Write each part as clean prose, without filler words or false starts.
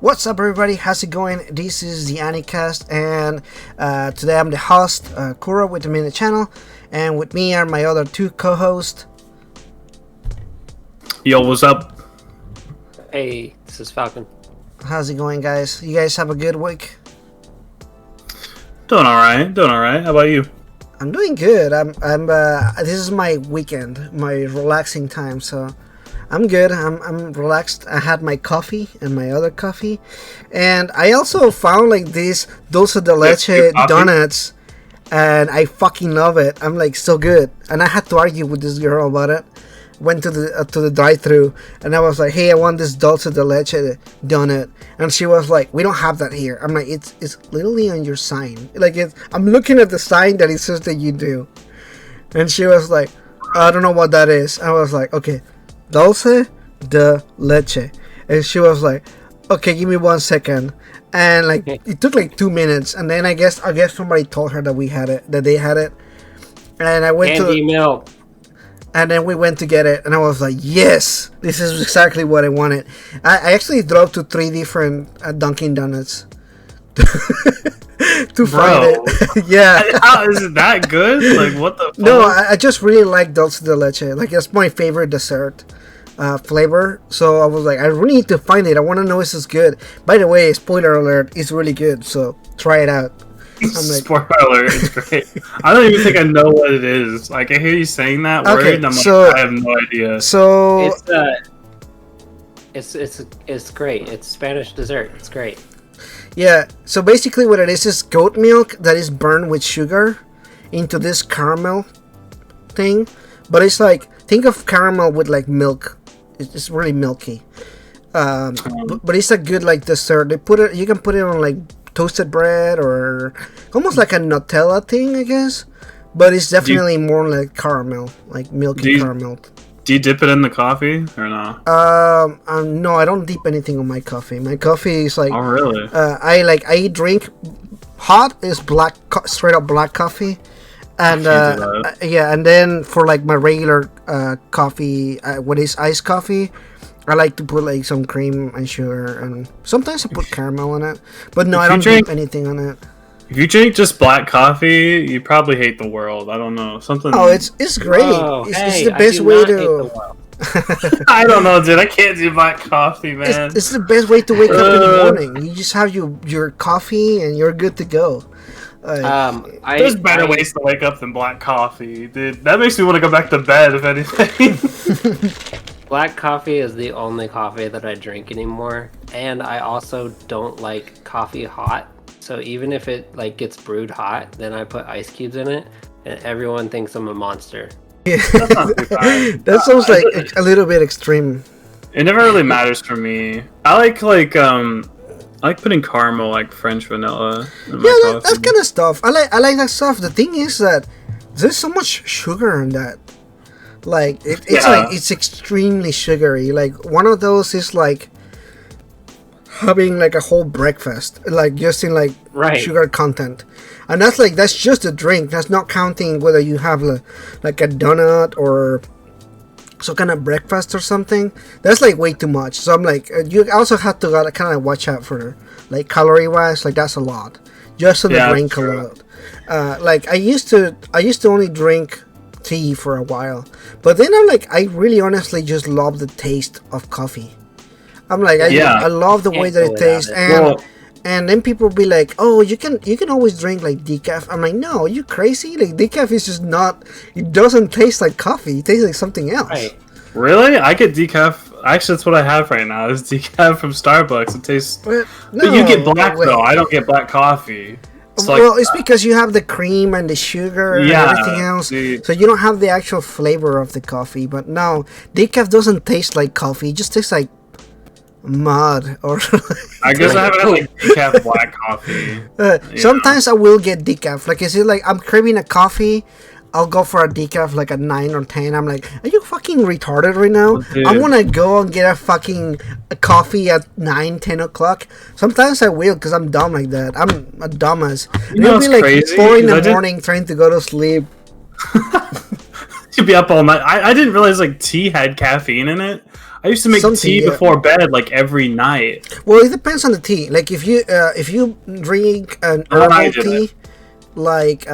What's up, everybody? How's it going? This is the Anicast, and today I'm the host, Kura, with the Minute Channel, and with me are my other two co-hosts. Yo, what's up? Hey, this is Falcon. How's it going, guys? You guys have a good week? Doing alright, How about you? I'm doing good. This is my weekend, my relaxing time, so I'm good. I'm relaxed. I had my coffee and my other coffee, and I also found like these dulce de leche donuts, and I fucking love it. I'm like so good, and I had to argue with this girl about it. Went to the drive-thru, and I was like, "Hey, I want this dulce de leche donut," and she was like, "We don't have that here." I'm like, "It's literally on your sign. Like, I'm looking at the sign that it says that you do," and she was like, "I don't know what that is." I was like, "Okay, dulce de leche," and she was like, "Okay, give me 1 second," and like it took like 2 minutes, and then I guess somebody told her that they had it, and I went Candy milk. And then we went to get it, and I was like, yes, this is exactly what I wanted. I actually drove to 3 different Dunkin' Donuts to find it. Yeah. How is it that good? Like, what the fuck? No, I just really like dulce de leche. Like, it's my favorite dessert flavor. So I was like, I really need to find it. I want to know if it's good. By the way, spoiler alert, it's really good. So try it out. I'm like, spoiler alert, it's great. I don't even think I know what it is. Like, I hear you saying that word, and I'm like, I have no idea. So it's great. It's Spanish dessert. It's great. Yeah. So basically, what it is goat milk that is burned with sugar into this caramel thing. But it's like, think of caramel with like milk. It's really milky. But it's a good like dessert. You can put it on like toasted bread or almost like a Nutella thing, I guess, but it's definitely more like caramel, like milky caramel. Do you dip it in the coffee or not? No, I don't dip anything on my coffee. My coffee is like, oh really? I drink hot is straight up black coffee, and yeah, and then for like my regular coffee, what is iced coffee, I like to put like some cream and sugar, and sometimes I put caramel in it. But no, I don't dip anything on it. If you drink just black coffee, you probably hate the world. I don't know, something. Oh, it's great. It's the best way to. I don't know, dude. I can't do black coffee, man. It's the best way to wake up in the morning. You just have your coffee and you're good to go. There's better ways to wake up than black coffee, dude. That makes me want to go back to bed, if anything. Black coffee is the only coffee that I drink anymore, and I also don't like coffee hot. So even if it like gets brewed hot, then I put ice cubes in it, and everyone thinks I'm a monster. Yeah. That sounds like a little bit extreme. It never really matters for me. I like putting caramel, like French vanilla. In my coffee. That kind of stuff. I like that stuff. The thing is that there's so much sugar in that. Like it's extremely sugary. Like one of those is like having like a whole breakfast, like just in like sugar content, and that's just a drink. That's not counting whether you have like a donut or some kind of breakfast or something. That's like way too much. So I'm like, you also have to kind of watch out for like calorie wise. Like that's a lot just on the drink alone. Like I used to only drink tea for a while, but then I'm like, I really honestly just love the taste of coffee. I'm like, I love the way that it tastes, and then people be like, oh, you can always drink like decaf. I'm like, no, are you crazy? Like decaf is just not, it doesn't taste like coffee. It tastes like something else. Right. Really? I get decaf. Actually, that's what I have right now. Is decaf from Starbucks. It tastes. But you get black though. I don't get black coffee. It's because you have the cream and the sugar and everything else, so you don't have the actual flavor of the coffee. But no, decaf doesn't taste like coffee; it just tastes like mud. Or I guess I haven't had like decaf black coffee. Sometimes I will get decaf. Like, is it like I'm craving a coffee? I'll go for a decaf like a 9 or 10. I'm like, are you fucking retarded right now? I'm gonna go and get a coffee at 9, 10 o'clock. Sometimes I will because I'm dumb like that. I'm a dumbass. You know, it'll be like crazy? 4 in the morning trying to go to sleep. could be up all night. I didn't realize like tea had caffeine in it. I used to make tea before bed like every night. Well, it depends on the tea. Like if you drink an herbal tea, like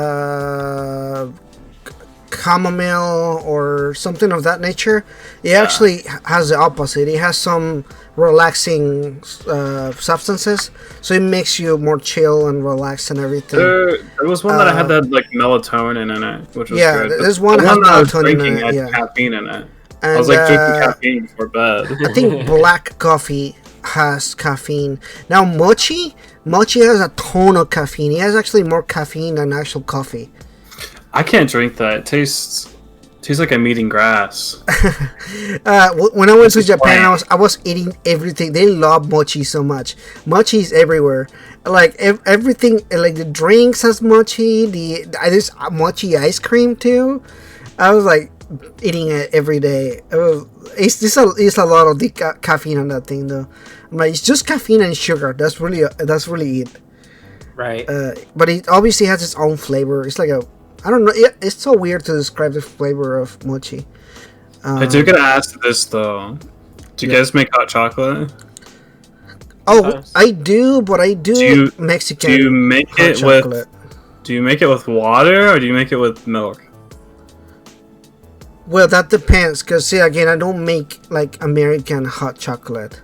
chamomile or something of that nature, it actually has the opposite. It has some relaxing substances, so it makes you more chill and relaxed and everything. There was one that I had that like melatonin in it, which was good. There's one that has melatonin in it. Had caffeine in it. And, I was like drinking caffeine before bed. I think black coffee has caffeine. Now mochi has a ton of caffeine. It has actually more caffeine than actual coffee. I can't drink that. It tastes like I'm eating grass. When I went to Japan, I was eating everything. They love mochi so much. Mochi is everywhere. Like everything, like the drinks has mochi. There's mochi ice cream too. I was like eating it every day. It's a lot of the caffeine on that thing though. I'm like, it's just caffeine and sugar. That's really it. Right. But it obviously has its own flavor. It's like I don't know. It's so weird to describe the flavor of mochi. I do get asked this though. Do you guys make hot chocolate? Oh, I do, but I do Mexican. Do you make it chocolate. Do you make it with water or do you make it with milk? Well, that depends. Cause see, again, I don't make like American hot chocolate.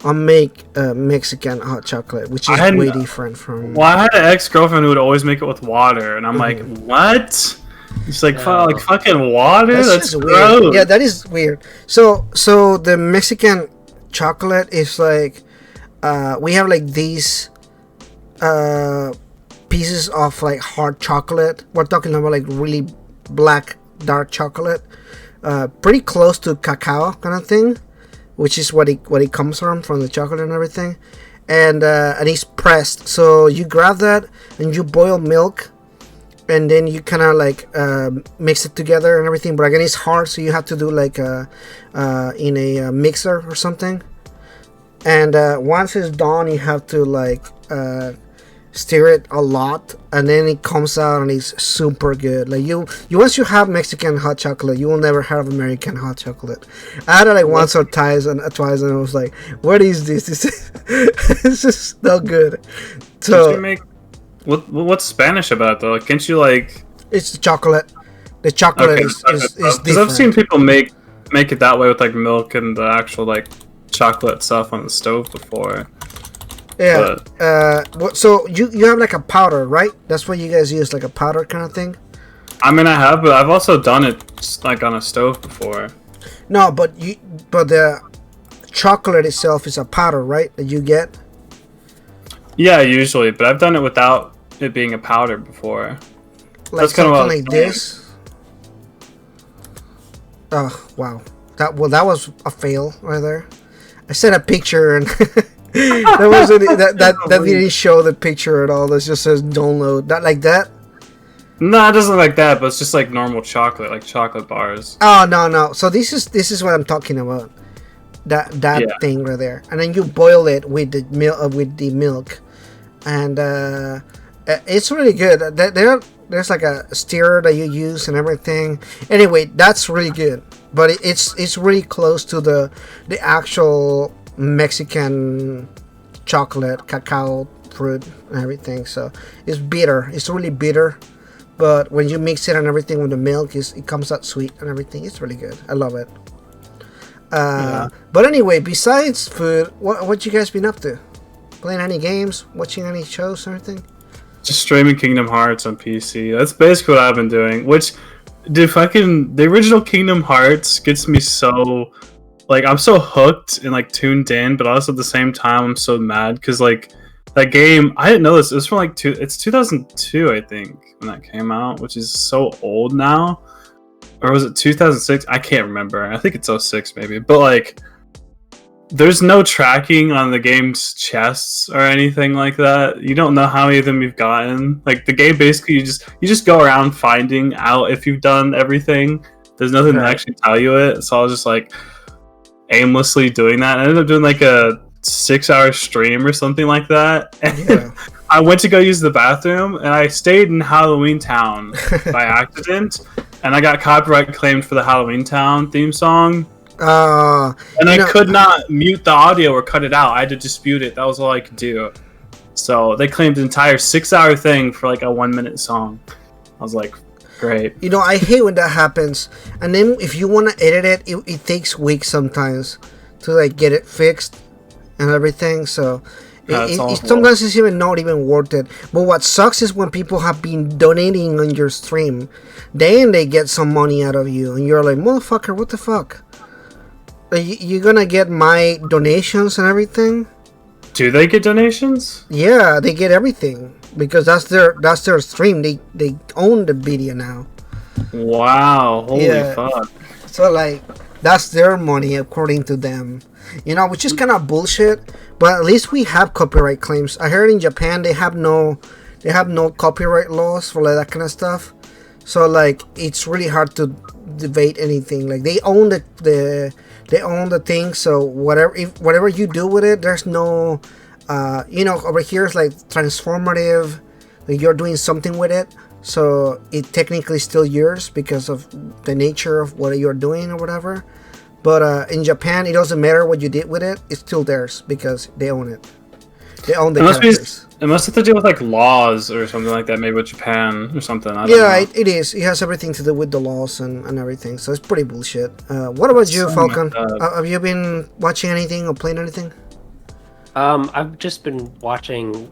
I make Mexican hot chocolate, which is way different from. Well, I had an ex-girlfriend who would always make it with water, and I'm like, what? It's like like fucking water. That's gross. Weird. Yeah, that is weird. So the Mexican chocolate is like, we have like these pieces of like hard chocolate. We're talking about like really black dark chocolate, pretty close to cacao kind of thing. Which is what it comes from the chocolate and everything, and it's pressed. So you grab that and you boil milk, and then you kind of like mix it together and everything. But again, it's hard, so you have to do like in a mixer or something. And once it's done, you have to like stir it a lot, and then it comes out and it's super good. Like you once you have Mexican hot chocolate, you will never have American hot chocolate. I had it like once or twice, and I was like, what is this? It's just not good. So what's Spanish about it, though? Like, can't you like? It's the chocolate. The chocolate is different. Because I've seen people make it that way with like milk and the actual like chocolate stuff on the stove before. Yeah. So you have like a powder, right? That's what you guys use, like a powder kind of thing. I mean, I have, but I've also done it like on a stove before. No, but the chocolate itself is a powder, right? That you get. Yeah, usually, but I've done it without it being a powder before. Like that's something like this. Oh wow! That was a fail right there. I sent a picture and. That wasn't that didn't show the picture at all. That just says download. Not like that. No, it doesn't look like that, but it's just like normal chocolate, like chocolate bars. Oh no! So this is what I'm talking about. That thing right there, and then you boil it with the milk, and it's really good. There's like a stirrer that you use and everything. Anyway, that's really good, but it's really close to the actual Mexican chocolate, cacao fruit and everything. So it's bitter. It's really bitter, but when you mix it and everything with the milk, it comes out sweet and everything. It's really good. I love it. But anyway, besides food, what you guys been up to? Playing any games? Watching any shows or anything? Just streaming Kingdom Hearts on PC. That's basically what I've been doing. Which, dude, the original Kingdom Hearts gets me so. Like, I'm so hooked and, like, tuned in, but also at the same time, I'm so mad, because, like, that game, I didn't know this, it was from, like, it's 2002, I think, when that came out, which is so old now, or was it 2006? I can't remember, I think it's 06, maybe, but, like, there's no tracking on the game's chests or anything like that. You don't know how many of them you've gotten. Like, the game, basically, you just go around finding out if you've done everything. There's nothing to actually tell you it, so I was just, like, aimlessly doing that. I ended up doing like a 6-hour stream or something like that. And I went to go use the bathroom and I stayed in Halloween Town by accident. and I got copyright claimed for the Halloween Town theme song. And I could not mute the audio or cut it out. I had to dispute it. That was all I could do. So they claimed an entire 6-hour thing for like a 1-minute song. I was like, great. I hate when that happens. And then if you want to edit it, it takes weeks sometimes to like get it fixed and everything. So sometimes it's even not even worth it. But what sucks is when people have been donating on your stream, then they get some money out of you, and you're like, motherfucker, what the fuck? You're gonna get my donations and everything? Do they get donations? Yeah, they get everything because that's their stream. They own the video now. Wow! Holy fuck! So like, that's their money according to them. Which is kind of bullshit. But at least we have copyright claims. I heard in Japan they have no copyright laws for like that kind of stuff. So like, it's really hard to debate anything. Like they own the thing. So whatever you do with it, there's no, over here it's like transformative. Like you're doing something with it. So it technically still yours because of the nature of what you're doing or whatever. But in Japan, it doesn't matter what you did with it. It's still theirs because they own it. They own the characters. It must have to do with like laws or something like that, maybe with Japan or something. I don't know. It is. It has everything to do with the laws and everything. So it's pretty bullshit. What about you, Falcon? Have you been watching anything or playing anything? I've just been watching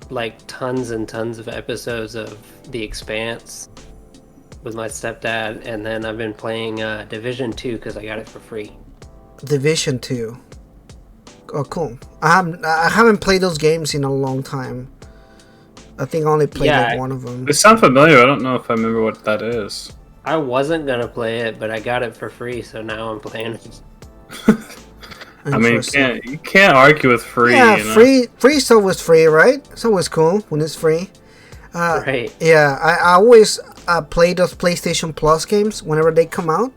like tons and tons of episodes of The Expanse with my stepdad, and then I've been playing Division 2 because I got it for free. Division 2. Oh, cool. I haven't played those games in a long time. I think I only played like one of them. They sound familiar. I don't know if I remember what that is. I wasn't gonna play it, but I got it for free, so now I'm playing it. I mean, you can't argue with free. Yeah, free is always free, right? It's always cool when it's free. Right. Yeah, I always play those PlayStation Plus games whenever they come out.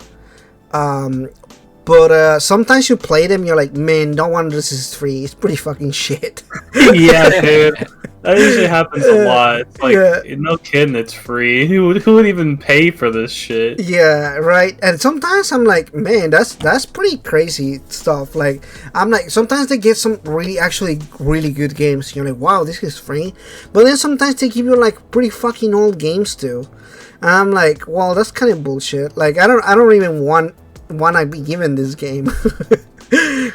But sometimes you play them, you're like, man, no wonder this is free. It's pretty fucking shit. Yeah, dude. That usually happens a lot. It's like, no kidding, it's free. Who would even pay for this shit? Yeah, right. And sometimes I'm like, man, that's pretty crazy stuff. Like, I'm like, sometimes they get some really good games. You're like, wow, this is free. But then sometimes they give you like pretty fucking old games too. And I'm like, well, that's kind of bullshit. Like, I don't even want to be given this game.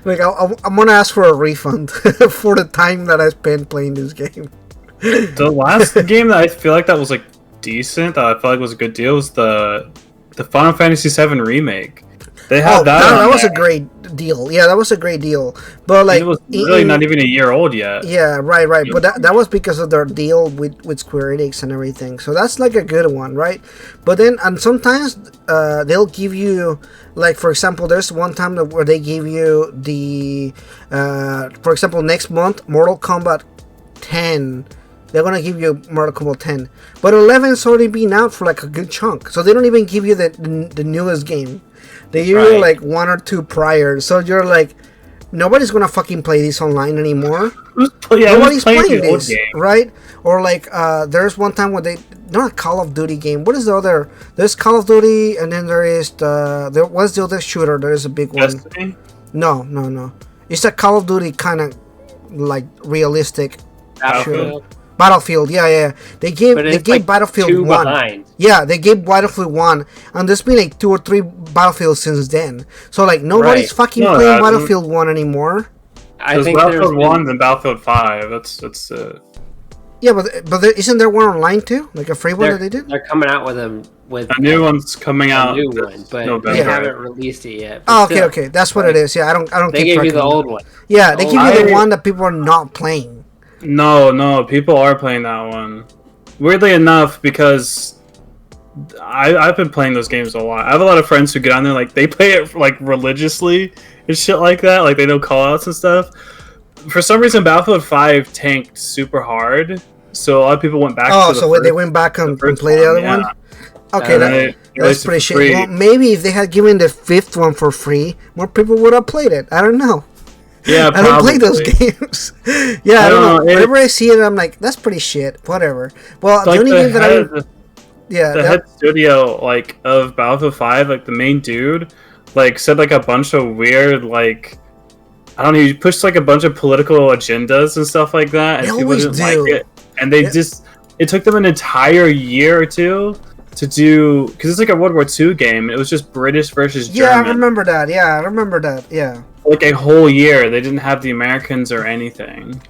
Like, I'm gonna ask for a refund for the time that I spent playing this game. The last game that I feel like that was like decent, that I felt like was a good deal, was the Final Fantasy VII Remake. They had that was a great deal. Yeah, that was a great deal. But like, it was really not even a year old yet. Yeah, right. But that was because of their deal with Square Enix and everything. So that's like a good one, right? But then, and sometimes they'll give you, like, for example, there's one time where they give you the, for example, next month, Mortal Kombat 10. They're gonna give you Mortal Kombat 10, but 11's already been out for like a good chunk. So they don't even give you the newest game. They give you like one or two prior. So you're like, nobody's gonna fucking play this online anymore. Nobody's playing this, right? Or like, there's one time when not a Call of Duty game. What is the other? There's Call of Duty, and then there is what's the other shooter? There is a big one. Destiny? No. It's a Call of Duty kind of like realistic shooter. Battlefield, yeah. They gave like Battlefield 1. Behind. Yeah, they gave Battlefield 1, and there's been like 2 or 3 Battlefields since then. So like, nobody's fucking playing Battlefield 1 anymore. I think Battlefield 1 and Battlefield 5. That's Yeah, but isn't there one online too? Like a free one that they did? They're coming out with a new one's coming out. A new one, but they haven't released it yet. Oh, okay. That's what it is. Yeah, I don't. They gave you the old one. Yeah, they give you the one that people are not playing. No, people are playing that one. Weirdly enough, because I've been playing those games a lot. I have a lot of friends who get on there, like, they play it like religiously and shit like that. Like, they know callouts and stuff. For some reason, Battlefield 5 tanked super hard, so a lot of people went back. They went back and played the other one. Okay, that's pretty shit. Well, maybe if they had given the 5th one for free, more people would have played it. I don't know. Yeah, I don't play those games. Yeah, I don't know. Whenever I see it, I'm like, that's pretty shit. Whatever. Well, the only game that Yeah, the head studio like of Battlefield 5, like the main dude, like said like a bunch of weird like I don't know, he pushed like a bunch of political agendas and stuff like that, and they people always didn't do. like it, and they just it took them an entire year or two to do because it's like a World War II game. It was just British versus German. Yeah, I remember that. Yeah. Like a whole year, they didn't have the Americans or anything.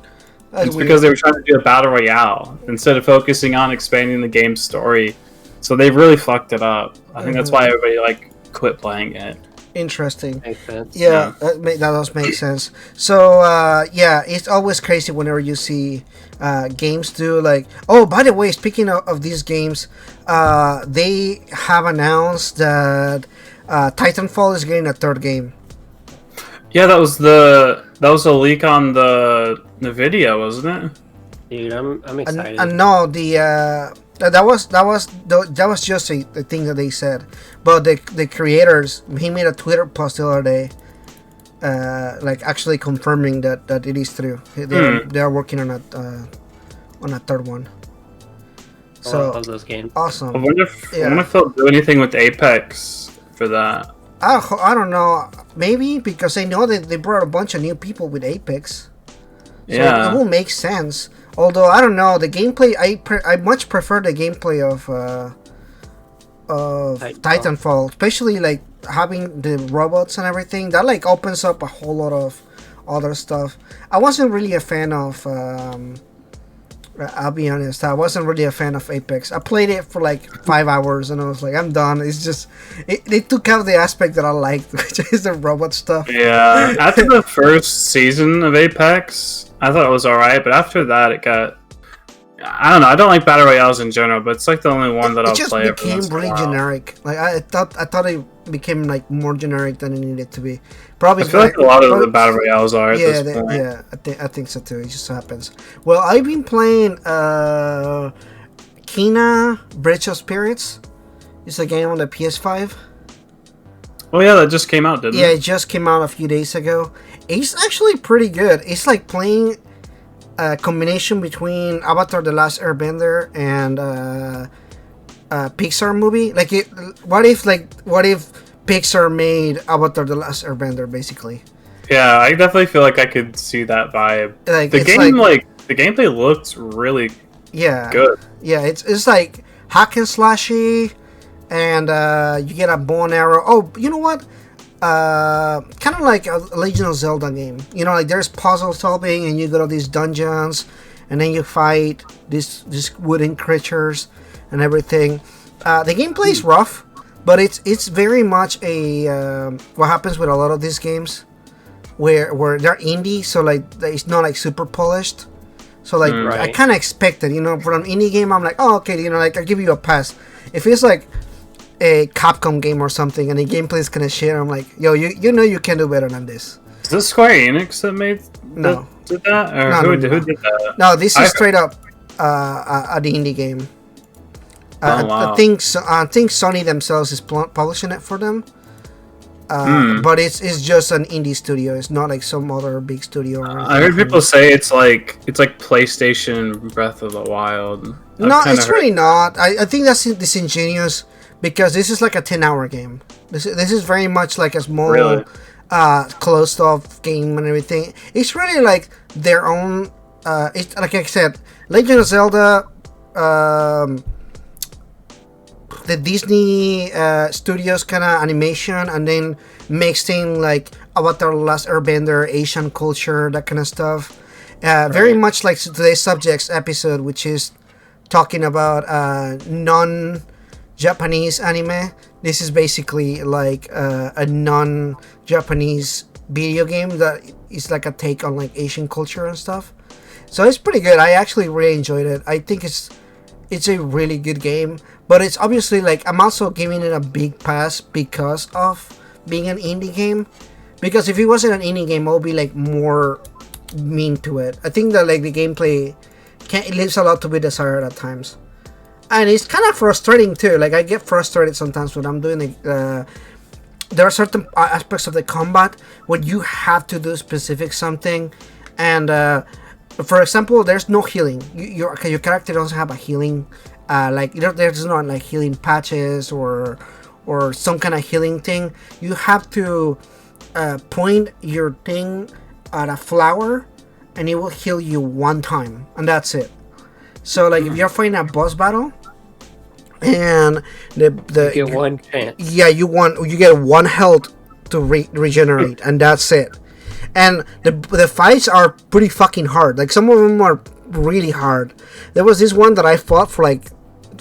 It's because they were trying to do a battle royale instead of focusing on expanding the game's story. So they really fucked it up. I think that's why everybody like quit playing it. Interesting. Makes sense. Yeah, that does make sense. So yeah, it's always crazy whenever you see games do like. Oh, by the way, speaking of these games, they have announced that Titanfall is getting a third game. Yeah, that was a leak on the video, wasn't it? Dude, I'm excited. No, that was just a thing that they said, but the creators, he made a Twitter post the other day, like actually confirming that it is true. They are working on a third one. So I love those games. Awesome. I wonder if they'll do anything with Apex for that. I don't know. Maybe because I know that they brought a bunch of new people with Apex. So it will make sense. Although I don't know the gameplay, I much prefer the gameplay of Titanfall, especially like having the robots and everything. That like opens up a whole lot of other stuff. I wasn't really a fan of. I'll be honest, I wasn't really a fan of Apex. I played it for like 5 hours and I was like, I'm done. It's just they took out the aspect that I liked, which is the robot stuff. Yeah, after the first season of Apex, I thought it was alright, but after that it got I don't know, I don't like battle royales in general, but it's like the only one that I'll play. It just became really generic. Like I thought it became like more generic than it needed to be. Probably I feel like a lot of the battle royales are at this point. Yeah, I think so too. It just happens. Well, I've been playing Kena Bridge of Spirits. It's a game on the PS5. Oh yeah, that just came out, didn't it? Yeah, it just came out a few days ago. It's actually pretty good. It's like playing a combination between Avatar: The Last Airbender and Pixar movie. Like, what if Pixar made Avatar: The Last Airbender, basically? Yeah, I definitely feel like I could see that vibe. Like, the game, the gameplay looks really good. Yeah, it's like hack and slashy, and you get a bow and arrow. Oh, you know what? Kind of like a Legend of Zelda game. You know, like there's puzzle solving, and you go to these dungeons, and then you fight these wooden creatures and everything. The gameplay is rough, but it's very much a what happens with a lot of these games, where they're indie, so like it's not like super polished. So like I kind of expect it, you know, for an indie game. I'm like, oh okay, you know, like I'll give you a pass. If it's like a Capcom game or something and the gameplay is kind of shit, I'm like, yo, you know you can do better than this. Is this Square Enix that did that? Or who did that? No, this is straight up a indie game. Wow. I think Sony themselves is publishing it for them. But it's just an indie studio. It's not like some other big studio. I heard people say it's like PlayStation Breath of the Wild. No, it's really not. I think that's disingenuous because this is like a 10-hour game. This is very much like a small, closed off game and everything. It's really like their own. It's like I said, Legend of Zelda. The Disney Studios kind of animation, and then mixed in like Avatar: The Last Airbender, Asian culture, that kind of stuff. Very much like today's subjects episode, which is talking about non-Japanese anime. This is basically like a non-Japanese video game that is like a take on like Asian culture and stuff. So it's pretty good. I actually really enjoyed it. I think it's a really good game. But it's obviously like I'm also giving it a big pass because of being an indie game. Because if it wasn't an indie game, I would be like more mean to it. I think that like the gameplay it leaves a lot to be desired at times, and it's kind of frustrating too. Like I get frustrated sometimes when I'm doing there are certain aspects of the combat where you have to do specific something, and for example, there's no healing. Your character doesn't have a healing like there's not like healing patches or some kind of healing thing. You have to point your thing at a flower, and it will heal you one time, and that's it. So like if you're fighting a boss battle, and you get one chance. Yeah, you get one health to regenerate, and that's it. And the fights are pretty fucking hard. Like some of them are really hard. There was this one that I fought for like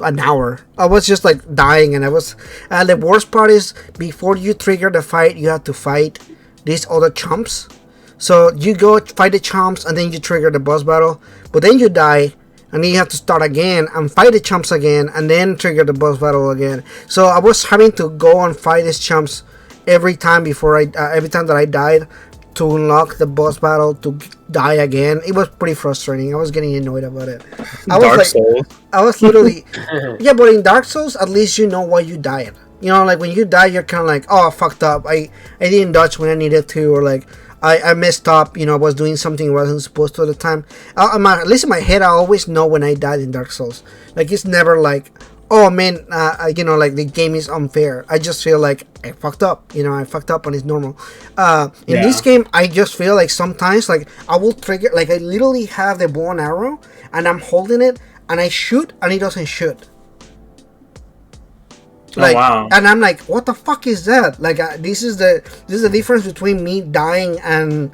an hour. I was just like dying, and the worst part is before you trigger the fight, you have to fight these other chumps. So you go fight the chumps, and then you trigger the boss battle, but then you die, and then you have to start again and fight the chumps again, and then trigger the boss battle again. So I was having to go and fight these chumps every time every time that I died, to unlock the boss battle to die again. It was pretty frustrating. I was getting annoyed about it. Dark Souls. I was literally yeah, but in Dark Souls, at least you know why you died. You know, like when you die, you're kind of like, oh, I fucked up. I didn't dodge when I needed to, or like I messed up. You know, I was doing something I wasn't supposed to at the time. At least in my head, I always know when I died in Dark Souls. Like it's never like, oh man, you know, like the game is unfair. I just feel like I fucked up. You know, I fucked up, and it's normal. In this game, I just feel like sometimes, like I will trigger, like I literally have the bow and arrow, and I'm holding it, and I shoot, and it doesn't shoot. Like, oh, wow. And I'm like, what the fuck is that? Like, this is the difference between me dying and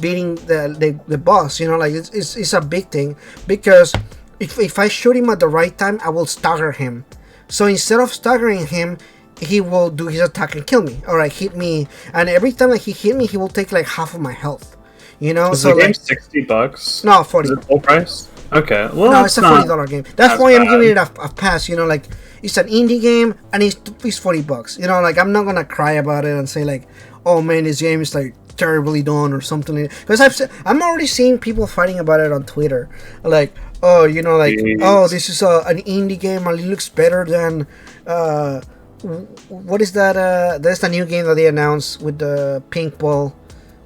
beating the boss. You know, like it's a big thing, because if I shoot him at the right time, I will stagger him. So instead of staggering him, he will do his attack and kill me, or like hit me. And every time that he hit me, he will take like half of my health. You know, is so the game like $60? No, 40. Is it full price? Okay, well, no, it's a $40 game. That's why I'm giving it a pass. You know, like it's an indie game, and it's $40. You know, like I'm not gonna cry about it and say like, oh man, this game is like terribly done or something like that. Because I'm already seeing people fighting about it on Twitter, like, oh, you know, like, oh, this is an indie game and it looks better than what is that? There's the new game that they announced with the pink ball.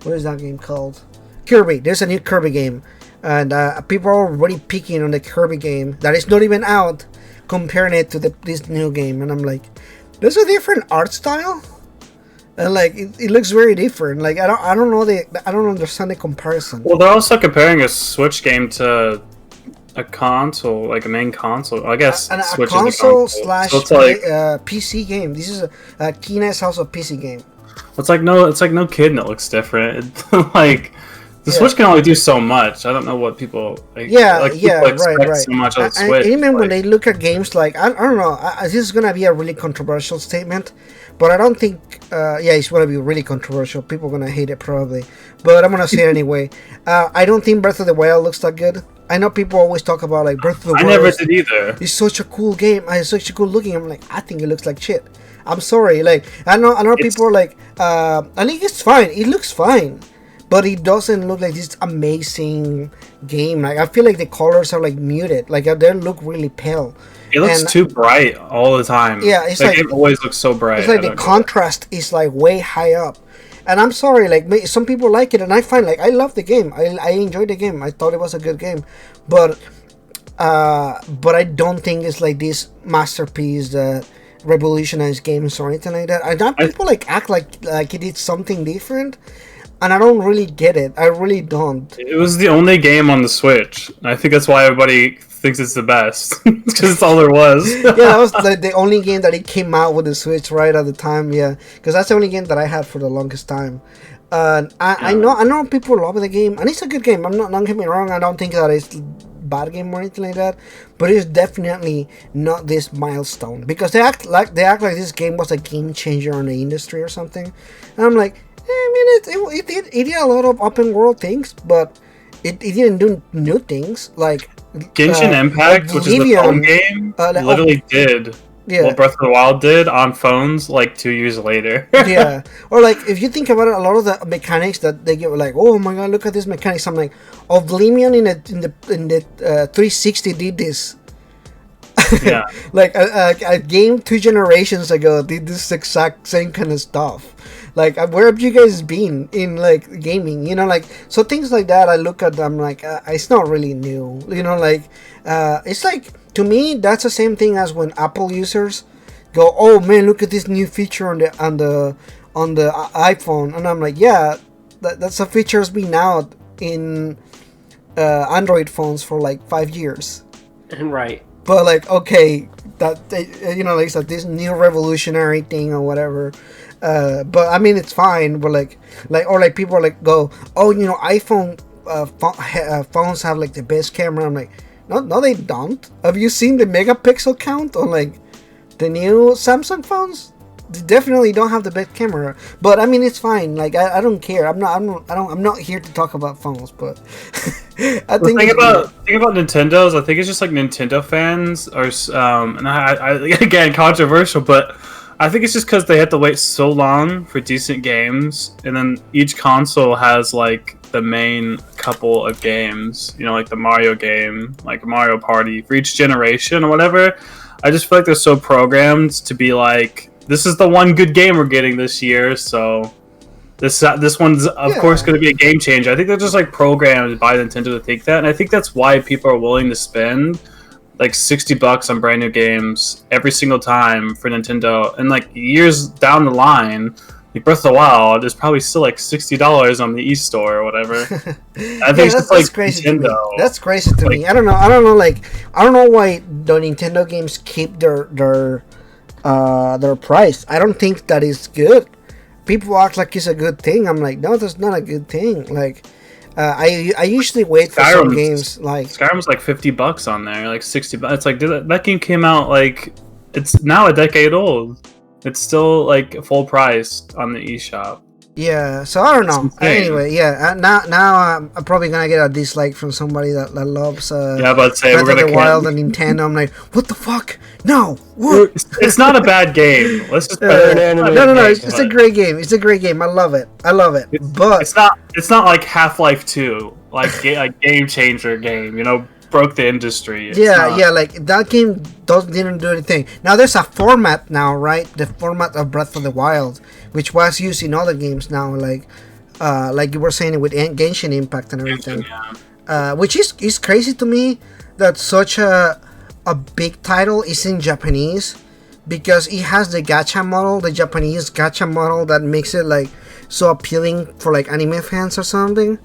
What is that game called? Kirby. There's a new Kirby game, and people are already picking on the Kirby game that is not even out, comparing it to this new game, and I'm like, there's a different art style. And like it looks very different. Like I don't know I don't understand the comparison. Well, they're also comparing a Switch game to a console, like a main console. I guess a Switch console is a console. slash So it's like, PC game. This is a Kina's house of PC game. it's like no kid, and it looks different. Like the Switch can only do so much. I don't know what people like. People expect so much of the Switch. Even when they look at games like I don't know. This is gonna be a really controversial statement. But I don't think, it's going to be really controversial. People are going to hate it probably. But I'm going to say it anyway. I don't think Breath of the Wild looks that good. I know people always talk about like Breath of the Wild. I never did either. It's such a cool game. It's such a cool looking. I'm like, I think it looks like shit. I'm sorry. Like, I know people are like, I think it's fine. It looks fine. But it doesn't look like this amazing game. Like, I feel like the colors are like muted. Like, they look really pale. It looks too bright all the time. Yeah, it's like it always looks so bright. It's like the contrast is like way high up, and I'm sorry, like some people like it, and I find like I love the game. I enjoyed the game. I thought it was a good game, but I don't think it's like this masterpiece that revolutionized games or anything like that. I know people like act like it did something different, and I don't really get it. I really don't. It was the only game on the Switch. I think that's why everybody thinks it's the best, because it's all there was. Yeah, that was the only game that it came out with the Switch right at the time. Yeah, because that's the only game that I had for the longest time. I know people love the game, and it's a good game. Don't get me wrong. I don't think that it's a bad game or anything like that, but it's definitely not this milestone, because they act like this game was a game changer on the industry or something. And I'm like, I mean, it did a lot of open world things, but it didn't do new things like Genshin Impact, which is the phone game, literally did what Breath of the Wild did on phones like 2 years later. Yeah, or like if you think about it, a lot of the mechanics that they give, like, oh my god, look at this mechanics. I'm like, Oblivion in the 360 did this. Yeah, like a game 2 generations ago did this exact same kind of stuff. Like, where have you guys been in like gaming? You know, like, so things like that. I look at them like it's not really new. You know, like it's like to me, that's the same thing as when Apple users go, "Oh man, look at this new feature on the iPhone," and I'm like, "Yeah, that's a feature that's been out in Android phones for like 5 years." Right. But like, okay, that like so this new revolutionary thing or whatever. But I mean, it's fine. But like people are like go, "Oh, iPhone phones have like the best camera." I'm like, no, they don't. Have you seen the megapixel count on like the new Samsung phones? They definitely don't have the best camera. But I mean, it's fine. Like I don't care. I'm not here to talk about phones. But I think thing about Nintendo's, I think it's just like Nintendo fans are, and I again controversial, but I think it's just because they had to wait so long for decent games, and then each console has like the main couple of games, like the Mario game, like Mario Party for each generation or whatever. I just feel like they're so programmed to be like, this is the one good game we're getting this year, so this one's of course going to be a game changer. I think they're just like programmed by Nintendo to think that, and I think that's why people are willing to spend like $60 on brand new games every single time for Nintendo. And like years down the line, like Breath of the Wild is probably still like $60 on the eStore or whatever. I think it's like crazy Nintendo. To me. That's crazy to me. I don't know. Like I don't know why the Nintendo games keep their price. I don't think that is good. People act like it's a good thing. I'm like, no, that's not a good thing. Like, I usually wait for some games like Skyrim's like $50 on there, like $60. It's like, dude, that game came out like it's now a decade old. It's still like full price on the eShop. Yeah, so I don't know. Anyway, yeah. Now I'm probably gonna get a dislike from somebody that loves but say Breath of the Wild and Nintendo. I'm like, what the fuck? No, what? It's not a bad game. Let's just no. It's a great game. It's a great game. I love it. But it's not like Half-Life 2, like a game changer game. Broke the industry. Like that game didn't do anything. Now there's a format now, right? The format of Breath of the Wild, which was used in other games now, like you were saying with Genshin Impact and everything. Which is crazy to me that such a big title is in Japanese, because it has the gacha model, the Japanese gacha model that makes it like so appealing for like anime fans or something.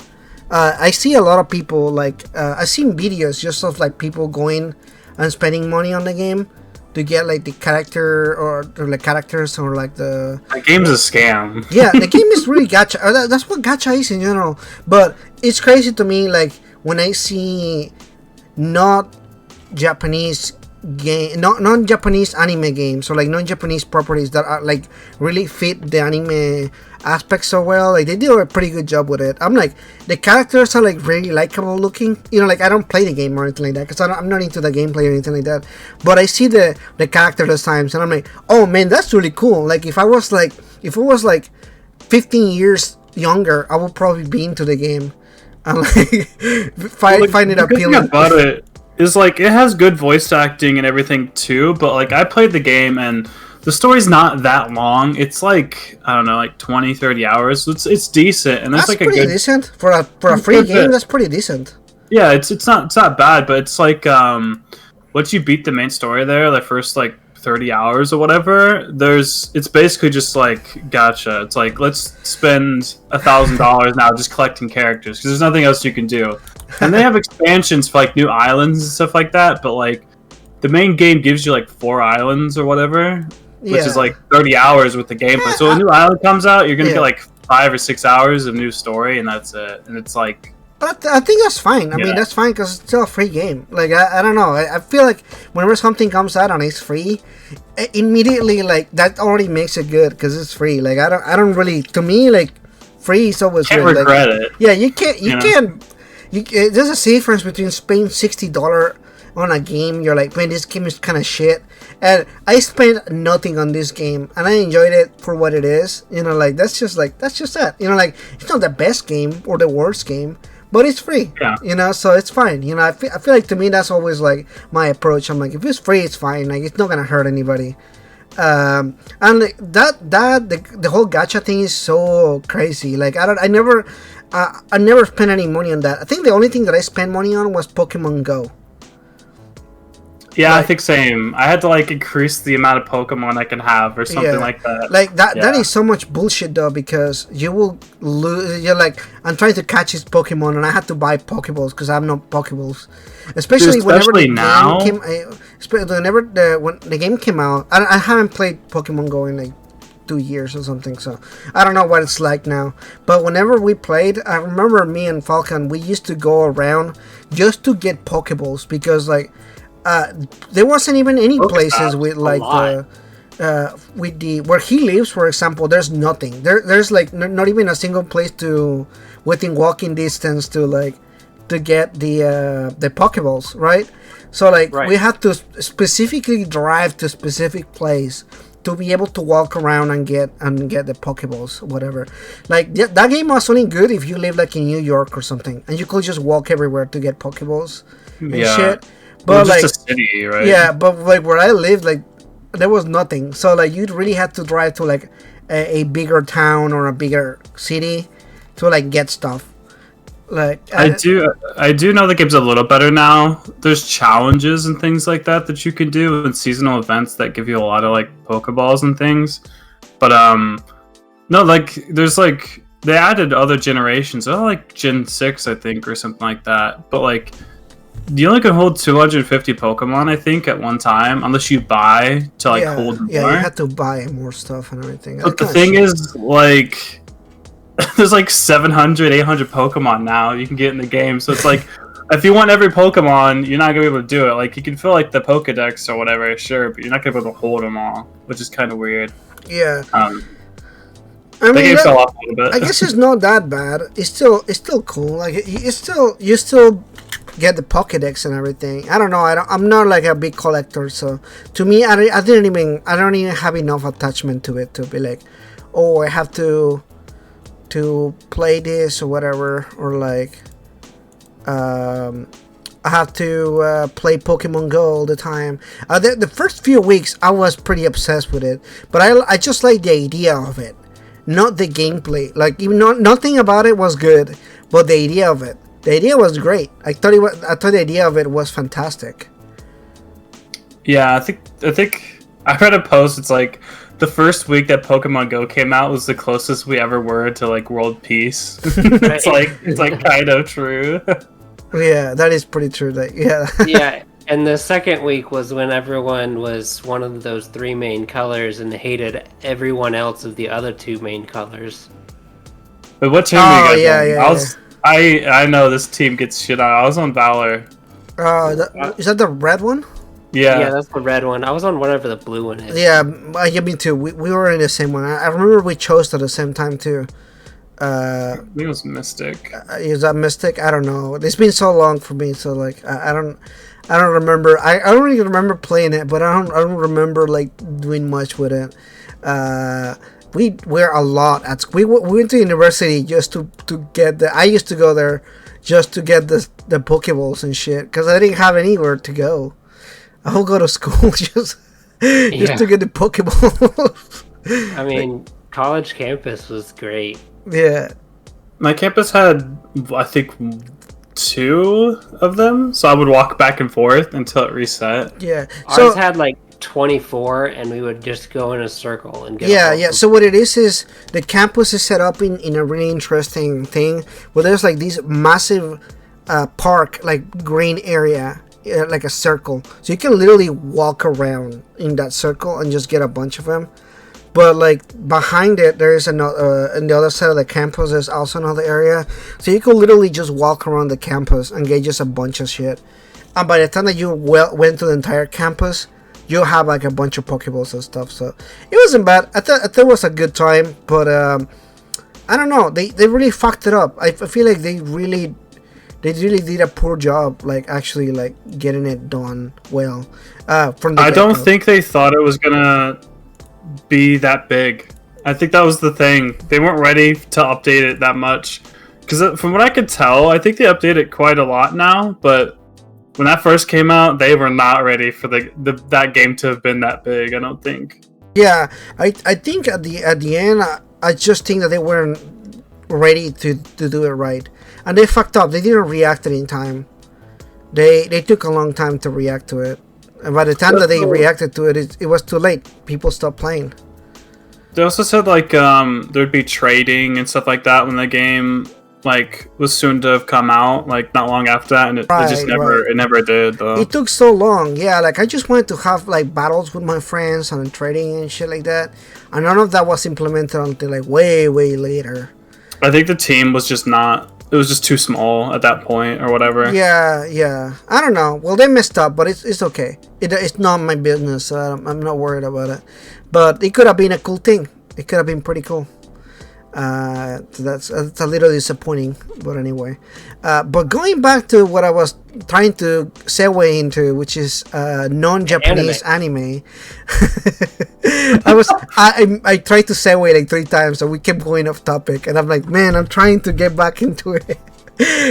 I see a lot of people like I've seen videos just of like people going and spending money on the game to get like the character or like characters or like the game's a scam. Yeah, the game is really gacha. That's what gacha is in general. But it's crazy to me like when I see not Japanese non-Japanese anime games or like non-Japanese properties that are like really fit the anime aspects so well. Like they do a pretty good job with it. I'm like, the characters are like really likable looking. Like I don't play the game or anything like that because I'm not into the gameplay or anything like that. But I see the character at times and I'm like, oh man, that's really cool. Like if it was like 15 years younger, I would probably be into the game and like find it appealing. About it is like it has good voice acting and everything too, but like I played the game and the story's not that long. It's like, I don't know, like 20-30 hours. It's decent, and that's like pretty decent for a free game. That's pretty decent. Yeah, it's not bad, but it's like once you beat the main story there, the first like 30 hours or whatever, it's basically just like gotcha. It's like, let's spend $1,000 now just collecting characters because there's nothing else you can do. And they have expansions for like new islands and stuff like that, but like the main game gives you like 4 islands or whatever, which is like 30 hours with the gameplay. So when a new island comes out, you're gonna get like 5 or 6 hours of new story, and that's it. And it's like, but I think that's fine. I mean, that's fine because it's still a free game. Like I don't know. I feel like whenever something comes out and it's free, immediately like that already makes it good because it's free. Like I don't really. To me, like free is always can't good. regret it. Yeah, you can't. There's a difference between spending $60 on a game. You're like, man, this game is kind of shit, and I spent nothing on this game, and I enjoyed it for what it is. Like that's just that. Like it's not the best game or the worst game, but it's free. Yeah. So it's fine. I feel like to me that's always like my approach. I'm like, if it's free, it's fine. Like it's not gonna hurt anybody. And like, the whole gacha thing is so crazy. Like I never spent any money on that. I think the only thing that I spent money on was Pokemon Go. Yeah, I think same. I had to like increase the amount of Pokemon I can have or something like that. Like that. That is so much bullshit though, because you will lose. You're like, I'm trying to catch this Pokemon, and I had to buy Pokeballs because I have no Pokeballs. Especially whenever the now, game came. When the game came out, I haven't played Pokemon Go in like 2 years or something, so I don't know what it's like now. But whenever we played, I remember me and Falcon, we used to go around just to get Pokeballs, because like there wasn't even any places with like with the where he lives, for example. There's nothing there's like not even a single place to within walking distance to like to get the Pokeballs, right? So like we had to specifically drive to a specific place to be able to walk around and get the Pokeballs, whatever. Like that game was only good if you live like in New York or something, and you could just walk everywhere to get Pokeballs and shit. But just like a city, right? Yeah, but like where I lived, like there was nothing. So like you'd really have to drive to like a bigger town or a bigger city to like get stuff. Like I do know the game's a little better now. There's challenges and things like that you can do, and seasonal events that give you a lot of like Pokeballs and things. But no, like there's like they added other generations. Oh, like Gen 6, I think, or something like that. But like you only can hold 250 Pokemon, I think, at one time, unless you buy to like hold more. Yeah, you have to buy more stuff and everything. But the thing is, like, there's like 700, 800 Pokemon now you can get in the game. So it's like, if you want every Pokemon, you're not gonna be able to do it. Like, you can fill like the Pokedex or whatever, sure, but you're not gonna be able to hold them all, which is kind of weird. Yeah. I mean, the game fell off a little bit. I guess it's not that bad. It's still cool. Like you still get the Pokédex and everything. I don't know. I'm not like a big collector, so to me, I don't even have enough attachment to it to be like, oh, I have to play this or whatever, or like, I have to play Pokemon Go all the time. The first few weeks, I was pretty obsessed with it, but I just like the idea of it, not the gameplay. Like, even nothing about it was good, but the idea of it. The idea was great. I thought the idea of it was fantastic. Yeah, I think I read a post. It's like the first week that Pokemon Go came out was the closest we ever were to like world peace. it's like kind of true. Yeah, that is pretty true. Like, yeah. Yeah, and the second week was when everyone was one of those 3 main colors and hated everyone else of the other 2 main colors. But what team were you guys on? I know this team gets shit on. I was on Valor. Is that the red one? Yeah, that's the red one. I was on whatever the blue one is. Yeah, me too. We were in the same one. I remember we chose at the same time too. I think it was Mystic. Is that Mystic? I don't know. It's been so long for me, so like I don't remember. I don't really remember playing it, but I don't remember like doing much with it. We were a lot at school. We went to university just to get the. I used to go there just to get the Pokeballs and shit, because I didn't have anywhere to go. I would go to school just to get the Pokeballs. I mean, college campus was great. Yeah. My campus had, I think, 2 of them, so I would walk back and forth until it reset. Yeah. Ours had like 24, and we would just go in a circle and get. Yeah. So what it is the campus is set up in a really interesting thing where there's like these massive park, like green area, like a circle. So you can literally walk around in that circle and just get a bunch of them. But like behind it, there is another. On the other side of the campus, there's also another area. So you could literally just walk around the campus and get just a bunch of shit. And by the time that you went to the entire campus, you'll have like a bunch of Pokeballs and stuff. So it wasn't bad. I thought it was a good time, but I don't know. They really fucked it up. I feel like they really did a poor job, like actually like getting it done well. From the I don't think they thought it was gonna be that big. I think that was the thing. They weren't ready to update it that much. Because from what I could tell, I think they update it quite a lot now. But when that first came out, they were not ready for that game to have been that big. I don't think. Yeah, I think at the end, I just think that they weren't ready to do it right, and they fucked up. They didn't react it in time. They took a long time to react to it. And by the time that they reacted to it, it was too late. People stopped playing. They also said like there'd be trading and stuff like that when the game like was soon to have come out, like not long after that, and it just never did though. It took so long. Yeah, like I just wanted to have like battles with my friends and trading and shit like that, and none of that was implemented until like way later. I think the team was just not. It was just too small at that point or whatever. Yeah. I don't know. Well, they messed up, but it's okay. It's not my business. So I'm not worried about it. But it could have been a cool thing. It could have been pretty cool. That's a little disappointing, but anyway. But going back to what I was trying to segue into, which is non-Japanese anime. I tried to segue like 3 times, so we kept going off topic, and I'm like, man, I'm trying to get back into it.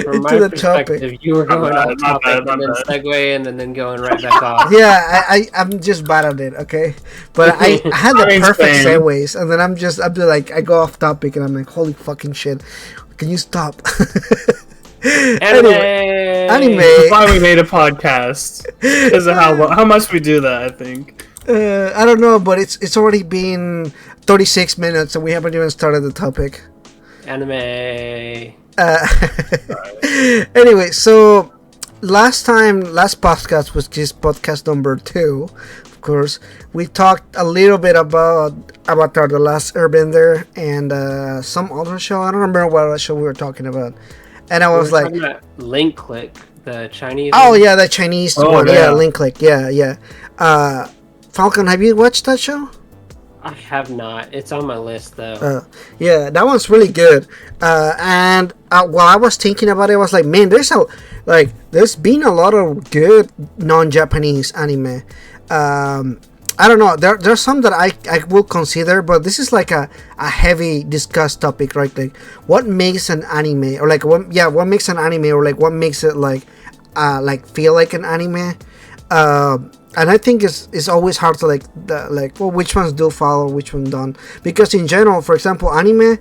From my perspective, you were going off topic and then segueing and then going right back off. Yeah, I'm just bad at it, okay? But I had the perfect segues, and then I'm like, I go off topic, and I'm like, holy fucking shit, can you stop? Anime. That's why we made a podcast. Because of how much we do that, I think. I don't know, but it's already been 36 minutes, and we haven't even started the topic. Anime. Anyway, so last podcast was just podcast number 2. Of course, we talked a little bit about Avatar: The Last Airbender and some other show. I don't remember what show we were talking about. And I was like, Link Click, the Chinese. Oh yeah, the Chinese one. Yeah, Link Click. Yeah. Falcon, have you watched that show? I have not. It's on my list though. Yeah, that one's really good. And while I was thinking about it, I was like, man, there's been a lot of good non-Japanese anime. I don't know. There's some that I will consider, but this is like a heavy discussed topic, right? Like, what makes an anime, or like what makes an anime, or like what makes it like feel like an anime. And I think it's always hard to well, which ones do follow, which one don't, because in general, for example, anime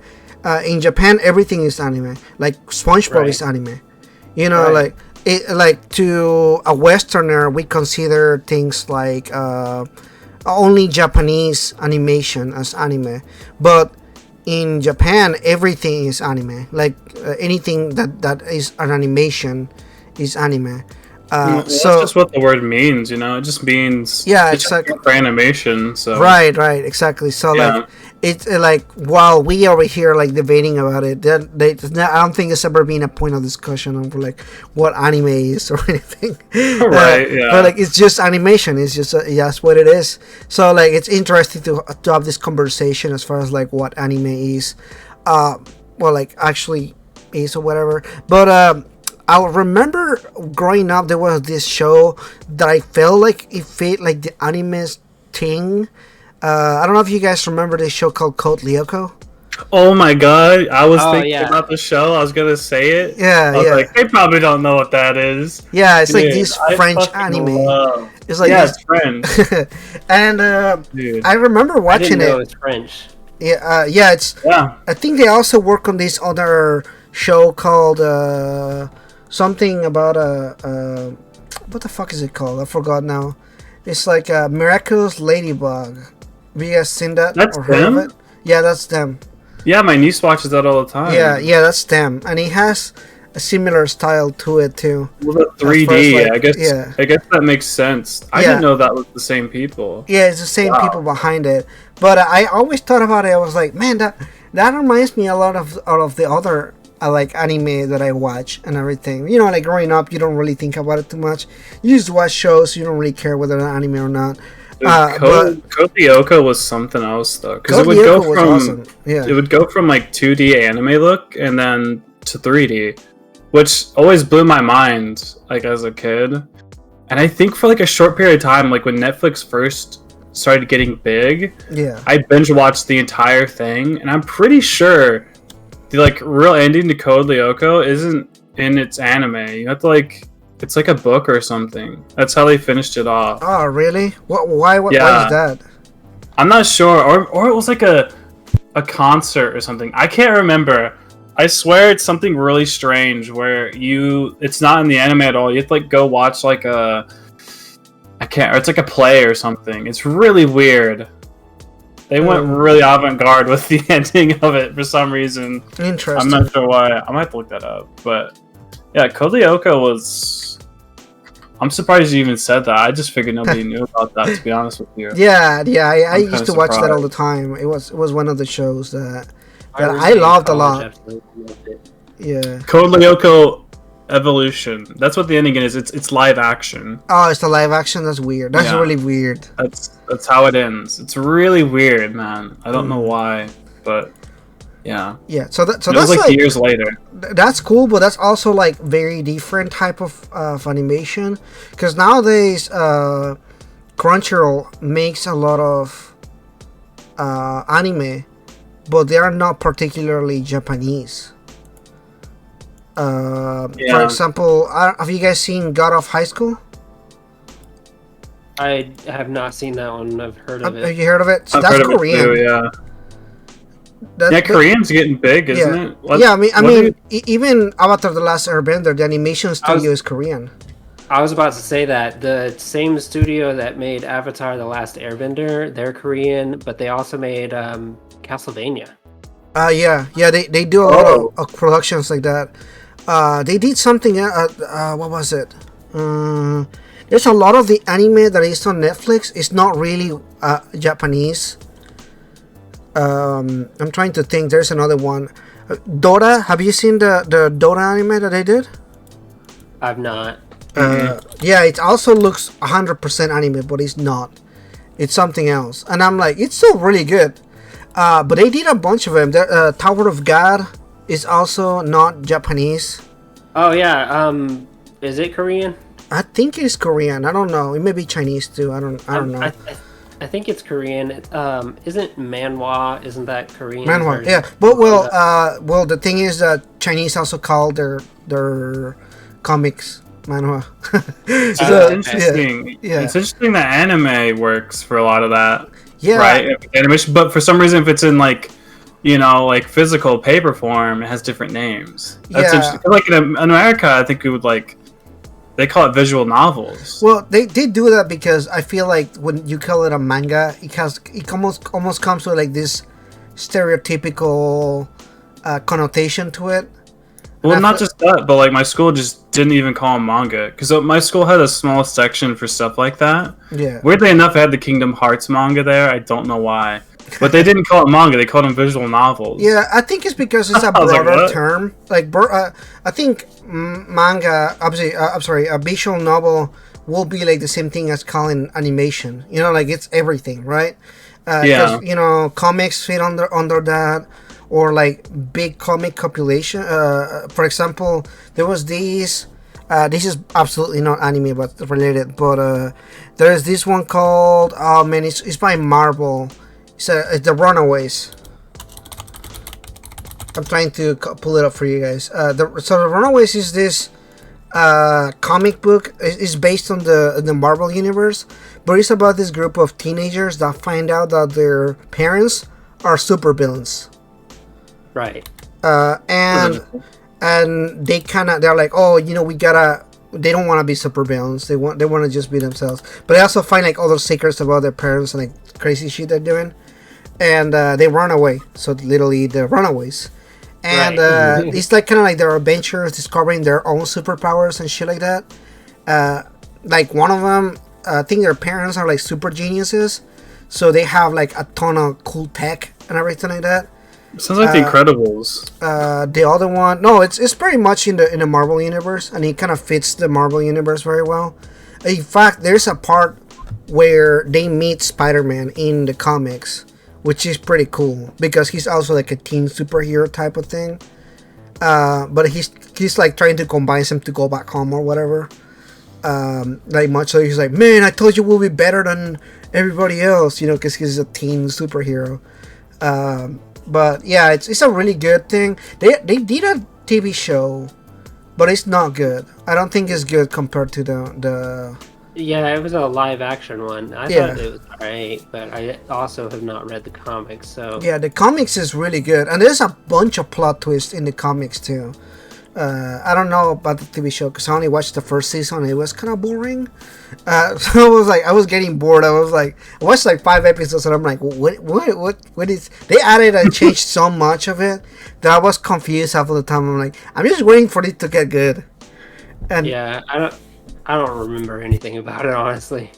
in Japan, everything is anime. Like SpongeBob is anime, you know, like to a Westerner, we consider things like only Japanese animation as anime, but in Japan, everything is anime. Like anything that is an animation is anime. That's just what the word means, you know. It just means exactly for animation. So right, exactly. So like it's like while we over here like debating about it, I don't think it's ever been a point of discussion on like what anime is or anything. Right. But like it's just animation. It's just that's what it is. So like it's interesting to have this conversation as far as like what anime is, well, like actually is or whatever. But I remember growing up, there was this show that I felt like it fit like the anime's thing. I don't know if you guys remember this show called Code Lyoko. Oh my god, I was thinking about the show. I was gonna say it. Yeah, I was like, they probably don't know what that is. Yeah, it's like this French anime. It's like it's French. And I remember watching it. It's French. Yeah, it's. Yeah. I think they also work on this other show called something about what the fuck is it called? I forgot now. It's like a Miraculous Ladybug. Have you guys seen that? That's or heard of it? Yeah, that's them. Yeah, my niece watches that all the time. Yeah, that's them, and it has a similar style to it too. Well, the 3D, I guess that makes sense. I didn't know that was the same people. Yeah, it's the same people behind it. But I always thought about it. I was like, man, that reminds me a lot of the other like anime that I watch and everything. You know, like growing up, you don't really think about it too much. You just watch shows. You don't really care whether it's anime or not. Code Lyoko was something else though, because it would go from like 2D anime look and then to 3D, which always blew my mind like as a kid. And I think for like a short period of time, like when Netflix first started getting big, I binge watched the entire thing, and I'm pretty sure the like real ending to Code Lyoko isn't in its anime. You have to like, it's like a book or something. That's how they finished it off. Oh, really? Why is that? I'm not sure. Or it was like a concert or something. I can't remember. I swear it's something really strange where it's not in the anime at all. You have to like go watch like I can't. Or it's like a play or something. It's really weird. They went really avant-garde with the ending of it for some reason. Interesting. I'm not sure why. I might have to look that up. But yeah, Code Lyoko was... I'm surprised you even said that. I just figured nobody knew about that, to be honest with you. Yeah, I used to watch that all the time. It was one of the shows that I loved a lot. Yeah. Code Lyoko Evolution. That's what the ending is. It's live action. Oh, it's the live action? That's weird. That's really weird. That's how it ends. It's really weird, man. I don't know why, but yeah. Yeah, so that's was like years later. That's cool, but that's also like very different type of animation. Because nowadays, Crunchyroll makes a lot of anime, but they are not particularly Japanese. For example, have you guys seen God of High School? I have not seen that one. I've heard of it. Have you heard of it? So I've that's heard Korean. of it too, yeah. Korean's getting big, isn't it? I mean, even Avatar: The Last Airbender, the animation studio is Korean. I was about to say that the same studio that made Avatar: The Last Airbender, they're Korean, but they also made Castlevania. They do a lot of productions like that. They did something. What was it? There's a lot of the anime that is on Netflix. It's not really Japanese. I'm trying to think. There's another one. Dora. Have you seen the Dora anime that they did? I've not. Yeah, it also looks 100% anime, but it's not. It's something else. And I'm like, it's still really good. But they did a bunch of them. Tower of God is also not Japanese. Oh yeah. Is it Korean? I think it's Korean. I don't know. It may be Chinese too. I don't know. I think it's Korean. Isn't manhwa? Isn't that Korean? Manhwa, yeah. But well, the thing is that Chinese also call their comics manhwa. It's interesting. Yeah. It's interesting that anime works for a lot of that. Yeah. Right. Animation, but for some reason, if it's in like physical paper form, it has different names. That's interesting. Like in America, I think it would like. They call it visual novels. Well, they did do that because I feel like when you call it a manga, it almost comes with like this stereotypical connotation to it. Well, not just that, but like my school just didn't even call them manga because my school had a small section for stuff like that. Yeah. Weirdly enough, it had the Kingdom Hearts manga there. I don't know why, but they didn't call it manga. They called them visual novels. Yeah, I think it's because it's a broader term. Like, I think manga. A visual novel will be like the same thing as calling animation. Like it's everything, right? Comics fit under that. Or like big comic compilation. For example, there was these. This is absolutely not anime, but related. But there is this one called. Oh man, it's by Marvel. It's the Runaways. I'm trying to pull it up for you guys. The Runaways is this comic book. It's based on the Marvel universe, but it's about this group of teenagers that find out that their parents are supervillains. Right. And they're like, oh, we gotta. They don't want to be supervillains. They want to just be themselves. But they also find like other secrets about their parents and like crazy shit they're doing, and they run away. So literally, the Runaways. And it's like kind of like their adventures, discovering their own superpowers and shit like that. Like one of them, I think their parents are like super geniuses, so they have like a ton of cool tech and everything like that. Sounds like The Incredibles. The other one, no, it's pretty much in the Marvel universe, and it kind of fits the Marvel universe very well. In fact, there's a part where they meet Spider-Man in the comics, which is pretty cool because he's also like a teen superhero type of thing. But he's like trying to convince him to go back home or whatever. Like much so he's like, man, I told you we'll be better than everybody else, because he's a teen superhero. But yeah, it's a really good thing. They did a TV show, but it's not good. I don't think it's good compared to the. Yeah, it was a live action one. I thought it was great, but I also have not read the comics. So yeah, the comics is really good, and there's a bunch of plot twists in the comics too. I don't know about the TV show because I only watched the first season. It was kind of boring. So I was like, I was getting bored. I watched like 5 episodes, and I'm like, what is? They added and changed so much of it that I was confused half of the time. I'm like, I'm just waiting for it to get good. And yeah, I don't remember anything about it, honestly.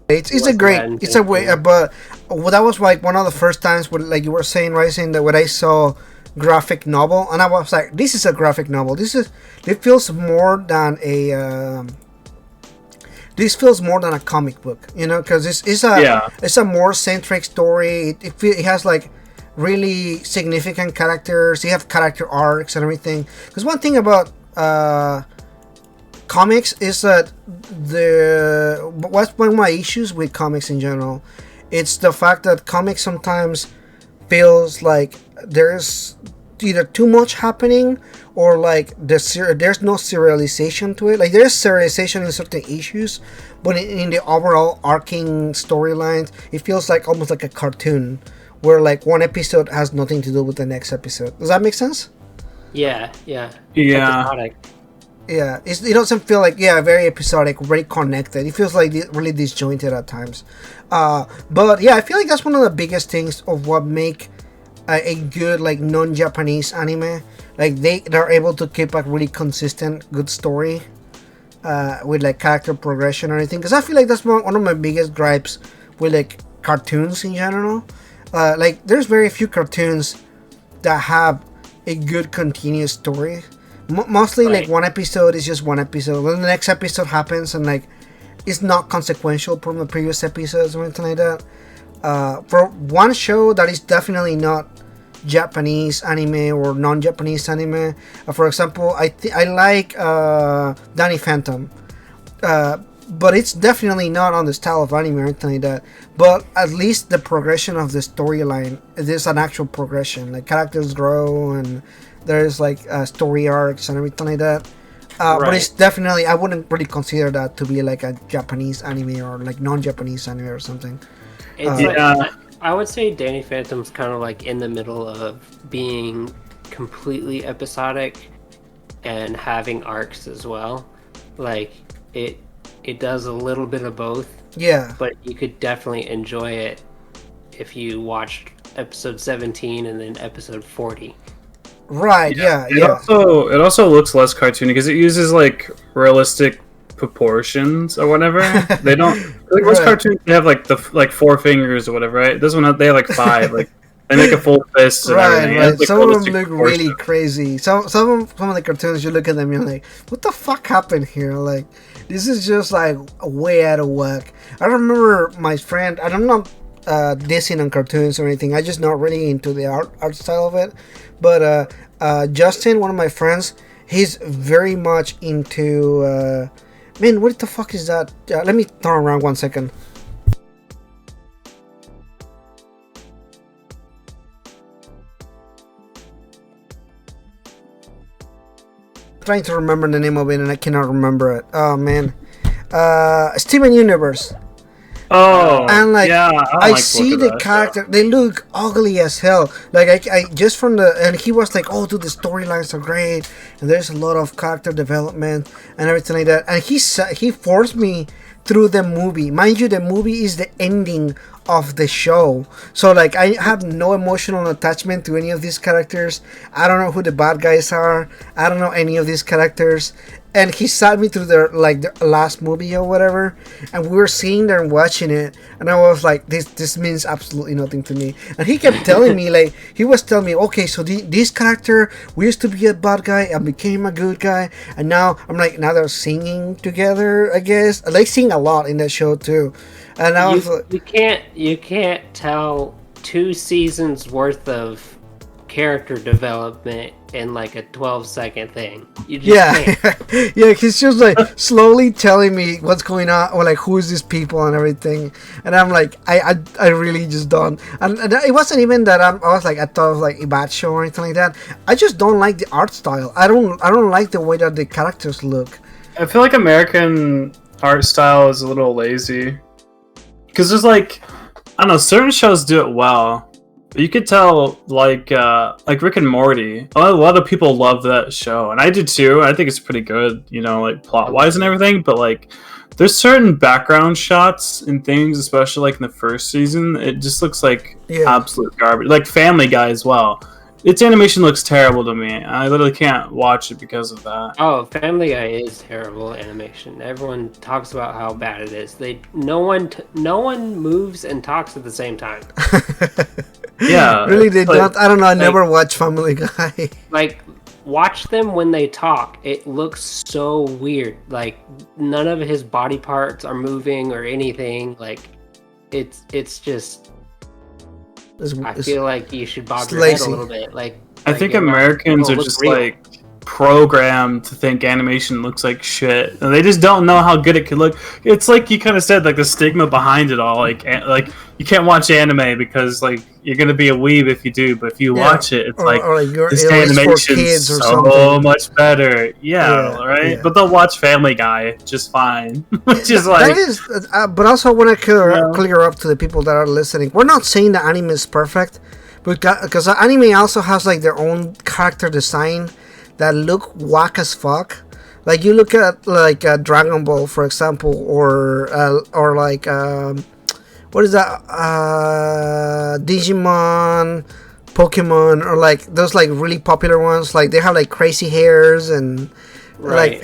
It's a way, but that was like one of the first times when, like you were saying, right, saying that when I saw graphic novel, and I was like, this is a graphic novel. It feels more than a this feels more than a comic book, you know, because it's a more centric story. It has like really significant characters. You have character arcs and everything. Because one thing about comics is that what's one of my issues with comics in general, it's the fact that comics sometimes feels like there's either too much happening or like there's no serialization to it. Like there's serialization in certain issues, but in the overall arcing storylines, it feels like almost like a cartoon where like one episode has nothing to do with the next episode. Does that make sense? Yeah. Yeah. Yeah, it doesn't feel like very episodic, very connected. It feels like really disjointed at times. But yeah, I feel like that's one of the biggest things of what make a good like non-Japanese anime. Like they're able to keep a really consistent, good story with like character progression and everything. Because I feel like that's one of my biggest gripes with like cartoons in general. Like there's very few cartoons that have a good continuous story. Mostly like one episode is just one episode. Then the next episode happens and like it's not consequential from the previous episodes or anything like that. For one show that is definitely not Japanese anime or non-Japanese anime, for example, I like Danny Phantom, but it's definitely not on the style of anime or anything like that. But at least the progression of the storyline, there's an actual progression. Like characters grow and there's like story arcs and everything like that. But it's definitely, I wouldn't really consider that to be like a Japanese anime or like non-Japanese anime or something. I would say Danny Phantom's kind of like in the middle of being completely episodic and having arcs as well. Like it does a little bit of both. Yeah. But you could definitely enjoy it if you watched episode 17 and then episode 40. Right, yeah. It also looks less cartoony because it uses like realistic proportions or whatever. They don't like most cartoons. They have like the 4 fingers or whatever, right? This one they have like 5. Like they make a full fist. And everything. Right. Like, some of them look really crazy. Some of the cartoons you look at them, you're like, what the fuck happened here? Like this is just like way out of whack. I remember my friend. I'm not dissing on cartoons or anything. I just not really into the art style of it. But Justin, one of my friends, he's very much into. Man, what the fuck is that? Let me turn around 1 second. I'm trying to remember the name of it and I cannot remember it. Oh man, Steven Universe. Oh, and like yeah, I see the character, they look ugly as hell. Like I just from the, and he was like, oh dude, the storylines are great and there's a lot of character development and everything like that. And he forced me through the movie. Mind you, the movie is the ending of the show, so like I have no emotional attachment to any of these characters. I don't know who the bad guys are. I don't know any of these characters. And he sat me through the last movie or whatever, and we were sitting there and watching it, and I was like, this means absolutely nothing to me. And he kept telling me, like, he was telling me, okay, so this character, we used to be a bad guy and became a good guy, and now I'm like, now they're singing together, I guess. They sing a lot in that show too. And I was like, you can't tell 2 seasons worth of character development in like a 12-second thing. You just can't. Yeah, he's just like slowly telling me what's going on or like who is these people and everything, and I'm like, I really just don't. And it wasn't even that I was like, I thought it was like a bad show or anything like that. I just don't like the art style. I don't like the way that the characters look. I feel like American art style is a little lazy because there's like, I don't know, certain shows do it well. You could tell, like Rick and Morty. A lot of people love that show, and I do too. I think it's pretty good, like plot wise and everything. But like, there's certain background shots and things, especially like in the first season. It just looks like absolute garbage. Like Family Guy as well. Its animation looks terrible to me. I literally can't watch it because of that. Oh, Family Guy is terrible animation. Everyone talks about how bad it is. No one moves and talks at the same time. Yeah, really, they don't. I don't know. I never watched Family Guy. Like, watch them when they talk. It looks so weird. Like, none of his body parts are moving or anything. Like, it's just. I feel like you should bob your head a little bit. I think Americans are just like programmed to think animation looks like shit, and they just don't know how good it could look. It's like you kind of said, like the stigma behind it all. Like you can't watch anime because like you're gonna be a weeb if you do, but if you watch it, it's this animation's so much better. Right? Yeah. But they'll watch Family Guy just fine, which is like. That is, but also I want to clear up to the people that are listening. We're not saying the anime is perfect, because the anime also has like their own character design that look whack as fuck. Like you look at like Dragon Ball, for example, or like what is that? Digimon, Pokemon, or like those like really popular ones. Like they have like crazy hairs and like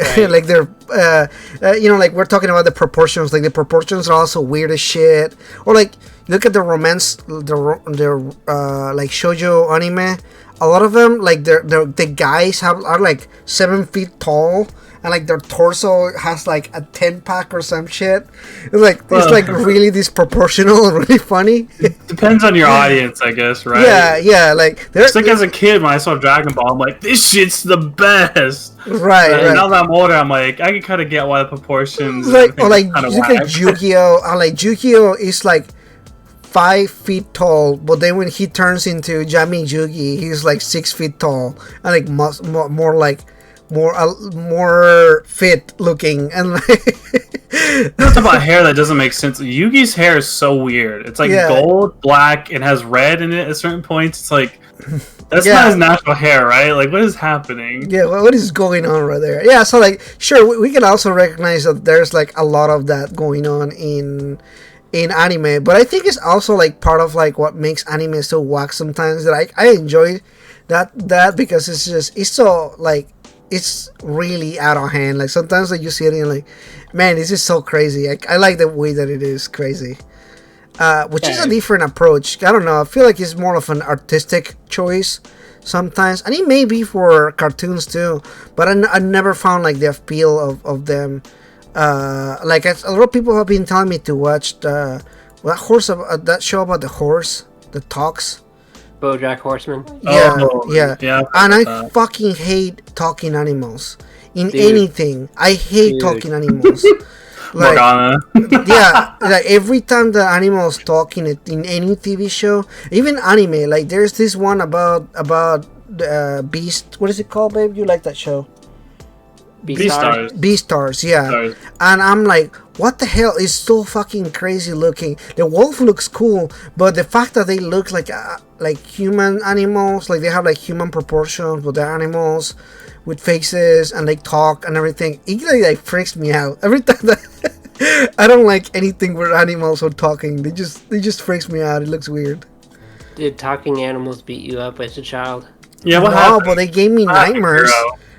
they're like we're talking about the proportions. Like the proportions are also weird as shit. Or like look at the romance, the like shoujo anime. A lot of them, like the guys are like 7 feet tall, and like their torso has like a 10-pack or some shit. It's like really disproportional and really funny. It depends on your audience, I guess, right? Yeah. Like just like as a kid when I saw Dragon Ball, I'm like, this shit's the best. Right. Now that I'm older, I'm like, I can kind of get why the proportions. Like Yu-Gi-Oh! Like Yu-Gi-Oh! Is like 5 feet tall, but then when he turns into Jami Yugi, he's like 6 feet tall and like more fit looking, and like that's about hair that doesn't make sense. Yugi's hair is so weird. It's like gold, black, and has red in it at certain points. It's like that's not his natural hair, right? Like what is happening? Yeah, what is going on right there? Yeah, so like sure, we can also recognize that there's like a lot of that going on in anime, but I think it's also like part of like what makes anime so whack sometimes, that I enjoy that because it's so like it's really out of hand. Like sometimes like you see it and you're like, man, this is so crazy. I like the way that it is crazy, which is a different approach. I don't know, I feel like it's more of an artistic choice sometimes, and it may be for cartoons too, but I never found like the appeal of them. Like a lot of people have been telling me to watch that show about the horse that talks. BoJack Horseman. Yeah. And I fucking hate talking animals in anything. I hate talking animals. Like, like every time the animals talk in any TV show, even anime. Like there's this one about the Beast. What is it called, babe? You like that show? Beastars, yeah. Stars. And I'm like, what the hell? Is so fucking crazy looking. The wolf looks cool, but the fact that they look like human animals, like they have like human proportions, but they're animals with faces and they talk and everything, it like freaks me out every time. That I don't like anything where animals are talking. They just freaks me out. It looks weird. Did talking animals beat you up as a child? Yeah, no, but they gave me nightmares.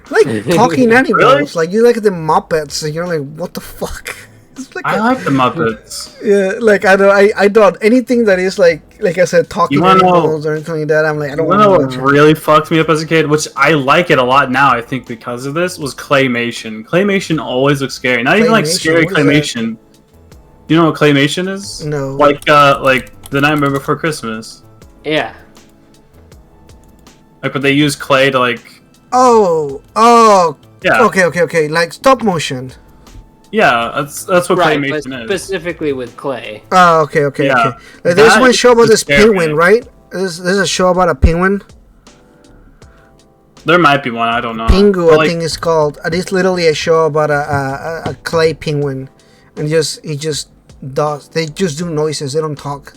Like talking animals, really? Like you look at the Muppets, and you're like, what the fuck? It's like I like the Muppets. Yeah, like I don't anything that is like I said, talking animals or anything like that. I'm like, I don't want to watch it. What really fucked me up as a kid, which I like it a lot now. I think because of this was claymation. Claymation always looks scary. Not even like scary claymation. You know what claymation is? No. Like The Nightmare Before Christmas. Yeah. Like, but they use clay to like. Oh. Yeah. Okay. Like stop motion. Yeah, that's what claymation is. Specifically with clay. Oh, okay. Yeah. Like, there's one show about this penguin, right? There's a show about a penguin. There might be one, I don't know. Pingu, I think it's called. It's literally a show about a clay penguin, and they just do noises. They don't talk.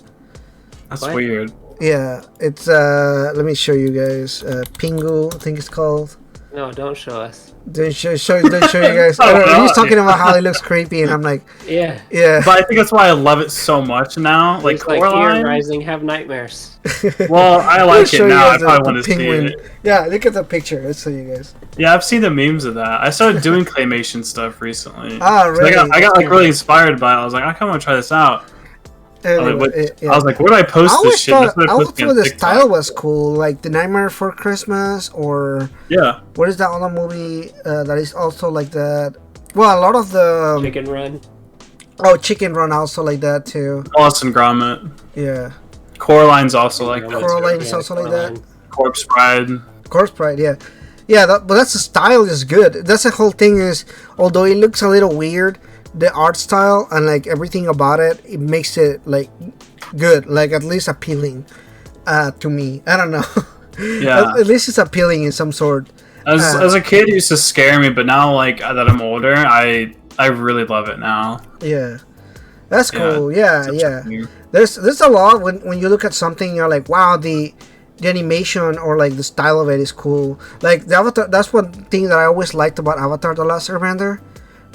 That's weird. Yeah, it's let me show you guys. Pingu, I think it's called. No, don't show us. Don't show you guys. I don't know, he's talking about how it looks creepy, and I'm like, Yeah. yeah. But I think that's why I love it so much now. Like It's like Coraline. Fear Rising, have nightmares. Well, I like Show it you now. I guys probably the want to see penguin. it. Yeah, look at the picture. Let's show you guys. Yeah, I've seen the memes of that. I started doing claymation stuff recently. Ah, 'Cause really? I got like really inspired by it. I was like, I kind of want to try this out. Anyway, I was like, where do I post I this always shit? thought, That's what I I always posted thought on the TikTok. style was cool, like The Nightmare Before Christmas, or Yeah. what is that other movie that is also like that? Well, a lot of the Chicken Run. Chicken Run also like that too. Wallace and Gromit. Yeah, Coraline's also like that. Coraline is also like that. Corpse Bride. Corpse Bride, yeah, yeah. But that's the style is good. That's the whole thing is, although it looks a little weird, the art style and like everything about it, it makes it like good, like at least appealing to me. I don't know. Yeah. At least it's appealing in some sort. As a kid, it used to scare me, but now like that I'm older, I really love it now. Yeah, that's cool. Yeah, It's yeah. interesting. There's a lot when you look at something, you're like, wow, the animation or like the style of it is cool. Like the Avatar, that's one thing that I always liked about Avatar: The Last Airbender.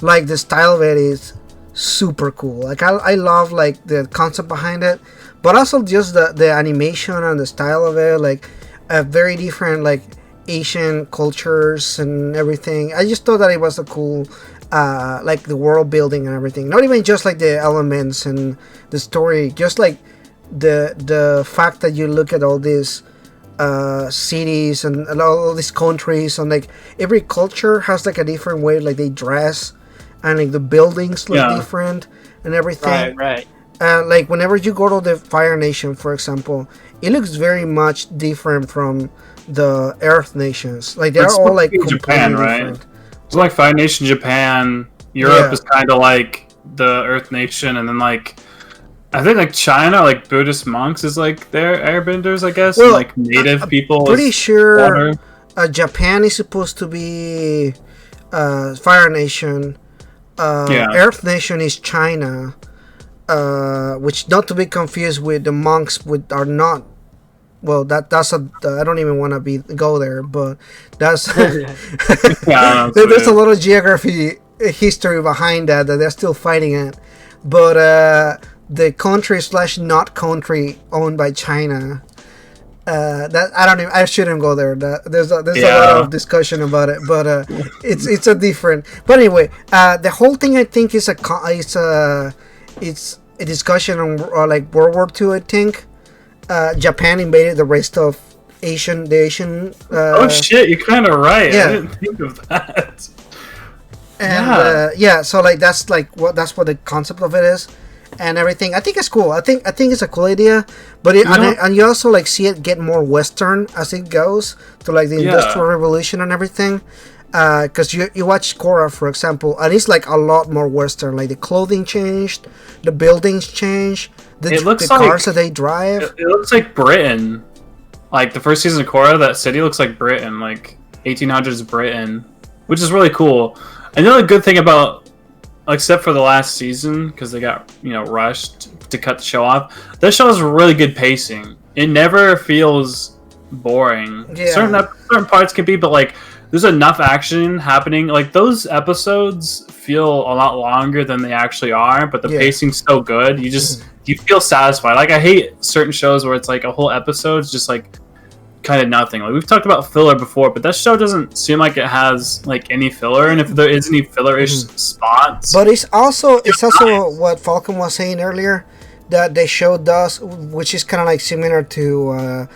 Like the style of it is super cool. Like I love like the concept behind it, but also just the animation and the style of it. Like very different like Asian cultures and everything. I just thought that it was a cool. Like the world building and everything, not even just like the elements and the story, just like the fact that you look at all these cities and all these countries, and like every culture has like a different way like they dress, and like the buildings look different and everything. Right. Like whenever you go to the Fire Nation, for example, it looks very much different from the Earth nations. Like they're all like completely Japan, right? different. It's like Fire Nation Japan. Europe is kind of like the Earth Nation, and then like I think like China, like Buddhist monks is like their airbenders, I guess. Well, and, like native people. Pretty is sure water. Japan is supposed to be Fire Nation. Earth Nation is China, which not to be confused with the monks, which are not. Well, that's a. I don't even want to go there, but that's. There's a lot of geography history behind that they're still fighting it, but the country / not country owned by China. That I shouldn't go there. There's a lot of discussion about it, but it's a different. But anyway, the whole thing I think is it's a discussion on like World War II. I think Japan invaded the rest of the Asian. Oh shit! You're kind of right. Yeah. I didn't think of that. And so like that's what the concept of it is. And everything, I think it's cool. I think it's a cool idea, but and you also like see it get more Western as it goes to like the Industrial Revolution and everything. Because you watch Korra, for example, and it's like a lot more Western. Like the clothing changed, the buildings changed, the cars that they drive. It looks like Britain. Like the first season of Korra, that city looks like Britain, like 1800s Britain, which is really cool. Another good thing about, except for the last season, because they got rushed to cut the show off, this show has really good pacing. It never feels boring. Yeah. Certain parts can be, but like there's enough action happening. Like those episodes feel a lot longer than they actually are, but the pacing's so good. You feel satisfied. Like I hate certain shows where it's like a whole episode's just like kind of nothing. Like we've talked about filler before, but that show doesn't seem like it has like any filler, and if there is any filler-ish spots, but it's also what Falcon was saying earlier, that the show does, which is kind of like similar to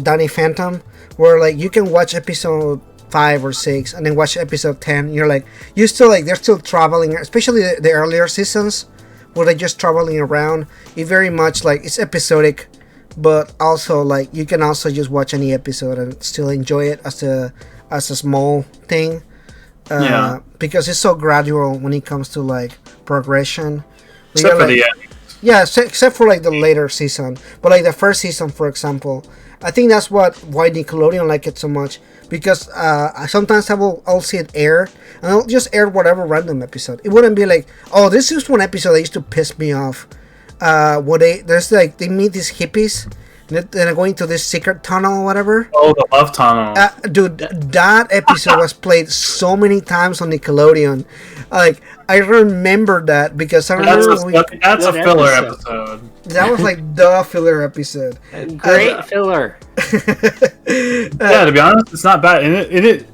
Danny Phantom, where like you can watch episode 5 or 6 and then watch episode 10. You're like, you still like, they're still traveling, especially the earlier seasons where they're just traveling around. It very much like it's episodic, but also like you can also just watch any episode and still enjoy it as a small thing. Because it's so gradual when it comes to like progression. Except for the end. Yeah, except for like the later season, but like the first season, for example, I think that's why Nickelodeon like it so much, because sometimes I'll see it air and I'll just air whatever random episode. It wouldn't be like, oh, this is one episode that used to piss me off. They meet these hippies and then going to this secret tunnel or whatever. Oh, the love tunnel. Dude, that episode was played so many times on Nickelodeon. Like, I remember that because I remember that's a filler episode. That was like the filler episode. Great filler. Yeah, to be honest, it's not bad, and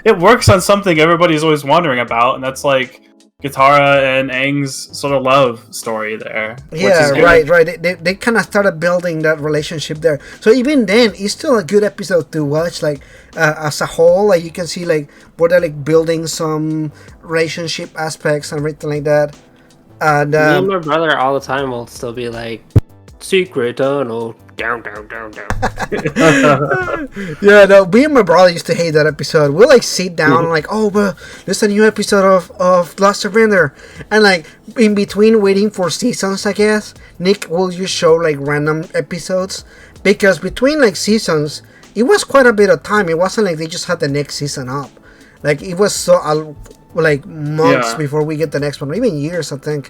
it works on something everybody's always wondering about, and that's like Katara and Aang's sort of love story there. Yeah, right. They kind of started building that relationship there. So even then, it's still a good episode to watch. Like as a whole, like you can see like where they're like building some relationship aspects and everything like that. And me and my brother all the time will still be like, secret tunnel. Down. Yeah, no, me and my brother used to hate that episode. We'll like sit down and like, oh, but there's a new episode of Lost Surrender, and like in between waiting for seasons, I guess Nick will just show like random episodes because between like seasons, it was quite a bit of time. It wasn't like they just had the next season up. Like it was so like months before we get the next one, or even years, I think.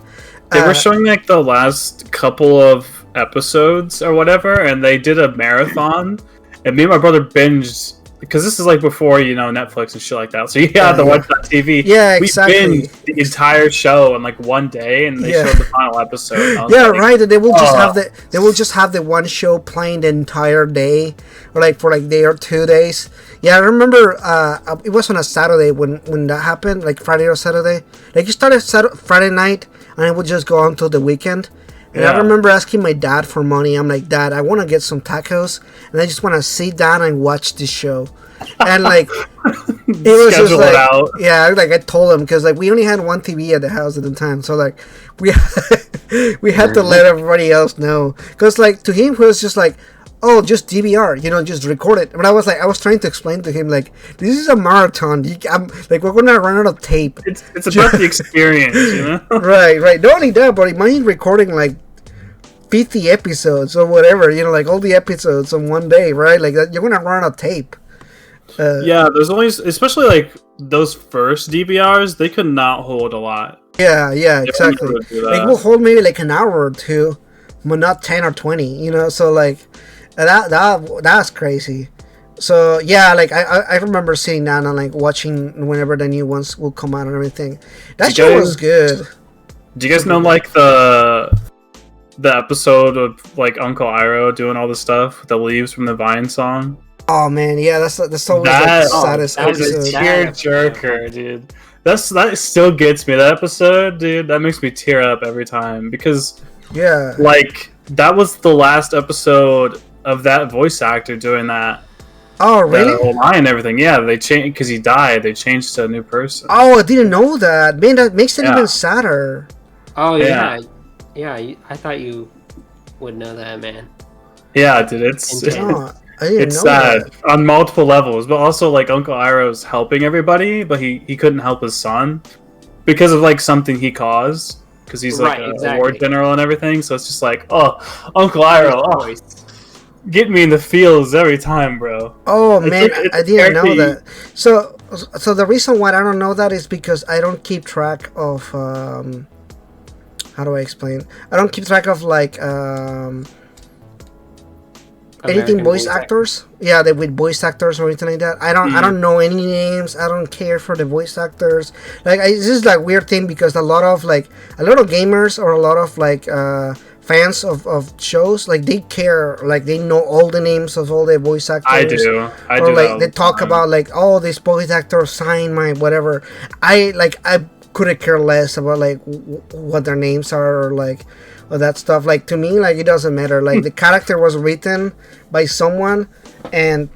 They were showing like the last couple of episodes or whatever, and they did a marathon, and me and my brother binged because this is like before Netflix and shit like that. So you had to watch that TV. Yeah, exactly. We binged the entire show in like one day, and they showed the final episode. Yeah, right. They will just have the one show playing the entire day, or like for like day or 2 days. Yeah, I remember it was on a Saturday when that happened, like Friday or Saturday. Like you started Friday night, and it would just go on until the weekend. And I remember asking my dad for money. I'm like, Dad, I want to get some tacos, and I just want to sit down and watch this show. And like, it was just like, like I told him because like we only had one TV at the house at the time, so like we had to let everybody else know because like to him it was just like, oh, just DVR, just record it. But I was trying to explain to him like, this is a marathon. I'm like, we're gonna run out of tape. It's about the experience, Right. Not only that, but imagine recording like 50 episodes or whatever, like all the episodes on one day, right? Like that, you're gonna run out of tape. There's always, especially like those first DVRs, they could not hold a lot. Yeah, exactly. It will hold maybe like an hour or two, but not 10 or 20. So like that's crazy. So yeah, like I remember sitting down and like watching whenever the new ones will come out and everything. That show was good. Do you guys know like the episode of like Uncle Iroh doing all the stuff with the leaves from the Vine song? Oh man, yeah, that's always like the saddest episode. That tear jerker, dude. That still gets me. That episode, dude, that makes me tear up every time because like that was the last episode of that voice actor doing that. Oh really? The whole line and everything. Yeah, they changed because he died. They changed to a new person. Oh, I didn't know that. Man, that makes it even sadder. Oh yeah. I thought you would know that, man. Yeah, dude, it's sad that. On multiple levels, but also like Uncle Iroh's helping everybody, but he couldn't help his son because of like something he caused because he's like a war general and everything. So it's just like, oh, Uncle Iroh, get me in the feels every time, bro. Oh man, I didn't know that. So the reason why I don't know that is because I don't keep track of how do I explain? I don't keep track of like anything voice actors. Yeah, with voice actors or anything like that. I don't know any names. I don't care for the voice actors. Like this is like weird thing because a lot of gamers or a lot of like fans of shows, like they care, like they know all the names of all the voice actors. I do. Or like they talk about like, oh, this voice actor signed my whatever. I couldn't care less about like what their names are or like or that stuff. Like to me, like it doesn't matter. Like the character was written by someone, and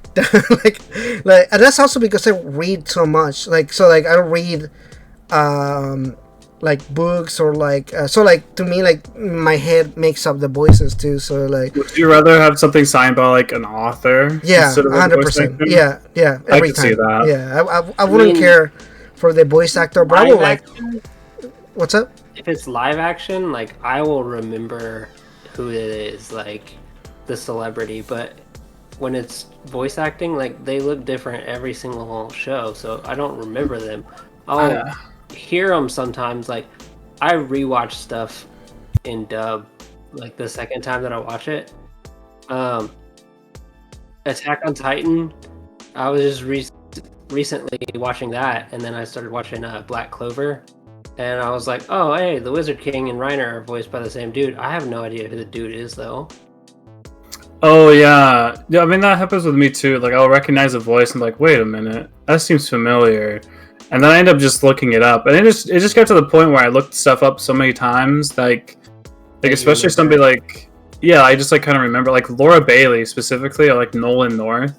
like and that's also because I read so much. Like I don't read like books or like so like to me like my head makes up the voices too. So like, would you rather have something signed by like an author? Yeah, 100%. Yeah. Every time. See that. Yeah, I wouldn't care for the voice actor, but I would like. What's up? If it's live action, like I will remember who it is, like the celebrity. But when it's voice acting, like they look different every single show, so I don't remember them. I'll hear them sometimes. Like I rewatch stuff in dub, like the second time that I watch it. Attack on Titan. I was just recently watching that, and then I started watching Black Clover, and I was like, oh, hey, the Wizard King and Reiner are voiced by the same dude. I have no idea who the dude is, though. Oh, yeah. Yeah, I mean, that happens with me, too. Like, I'll recognize a voice and be like, wait a minute, that seems familiar. And then I end up just looking it up. And it just got to the point where I looked stuff up so many times, like especially somebody like, yeah, I just, like, kind of remember, like, Laura Bailey, specifically, or, like, Nolan North.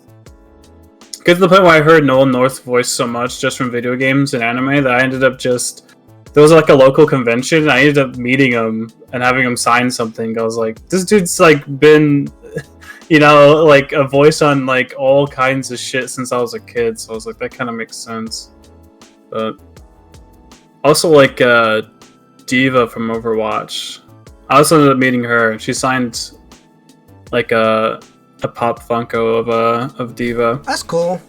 Get to the point where I heard Nolan North's voice so much just from video games and anime that I ended up just... There was like a local convention and I ended up meeting him and having him sign something. I was like, this dude's like been, you know, like a voice on like all kinds of shit since I was a kid. So I was like, that kind of makes sense. But also like Diva from Overwatch. I also ended up meeting her and she signed like a pop Funko of Diva. That's cool.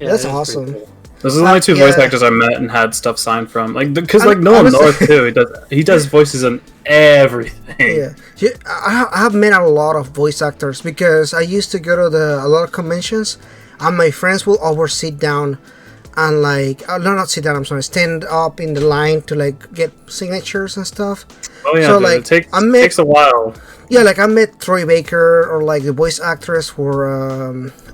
Yeah, That's awesome. Cool. Those are the only two voice actors I met and had stuff signed from. Like, because like Nolan North too, he does voices on everything. Yeah, I have met a lot of voice actors because I used to go to a lot of conventions, and my friends will always sit down and like, not sit down. I'm sorry, stand up in the line to like get signatures and stuff. Oh yeah, so, dude, like, it takes a while. Yeah, like I met Troy Baker or like the voice actress for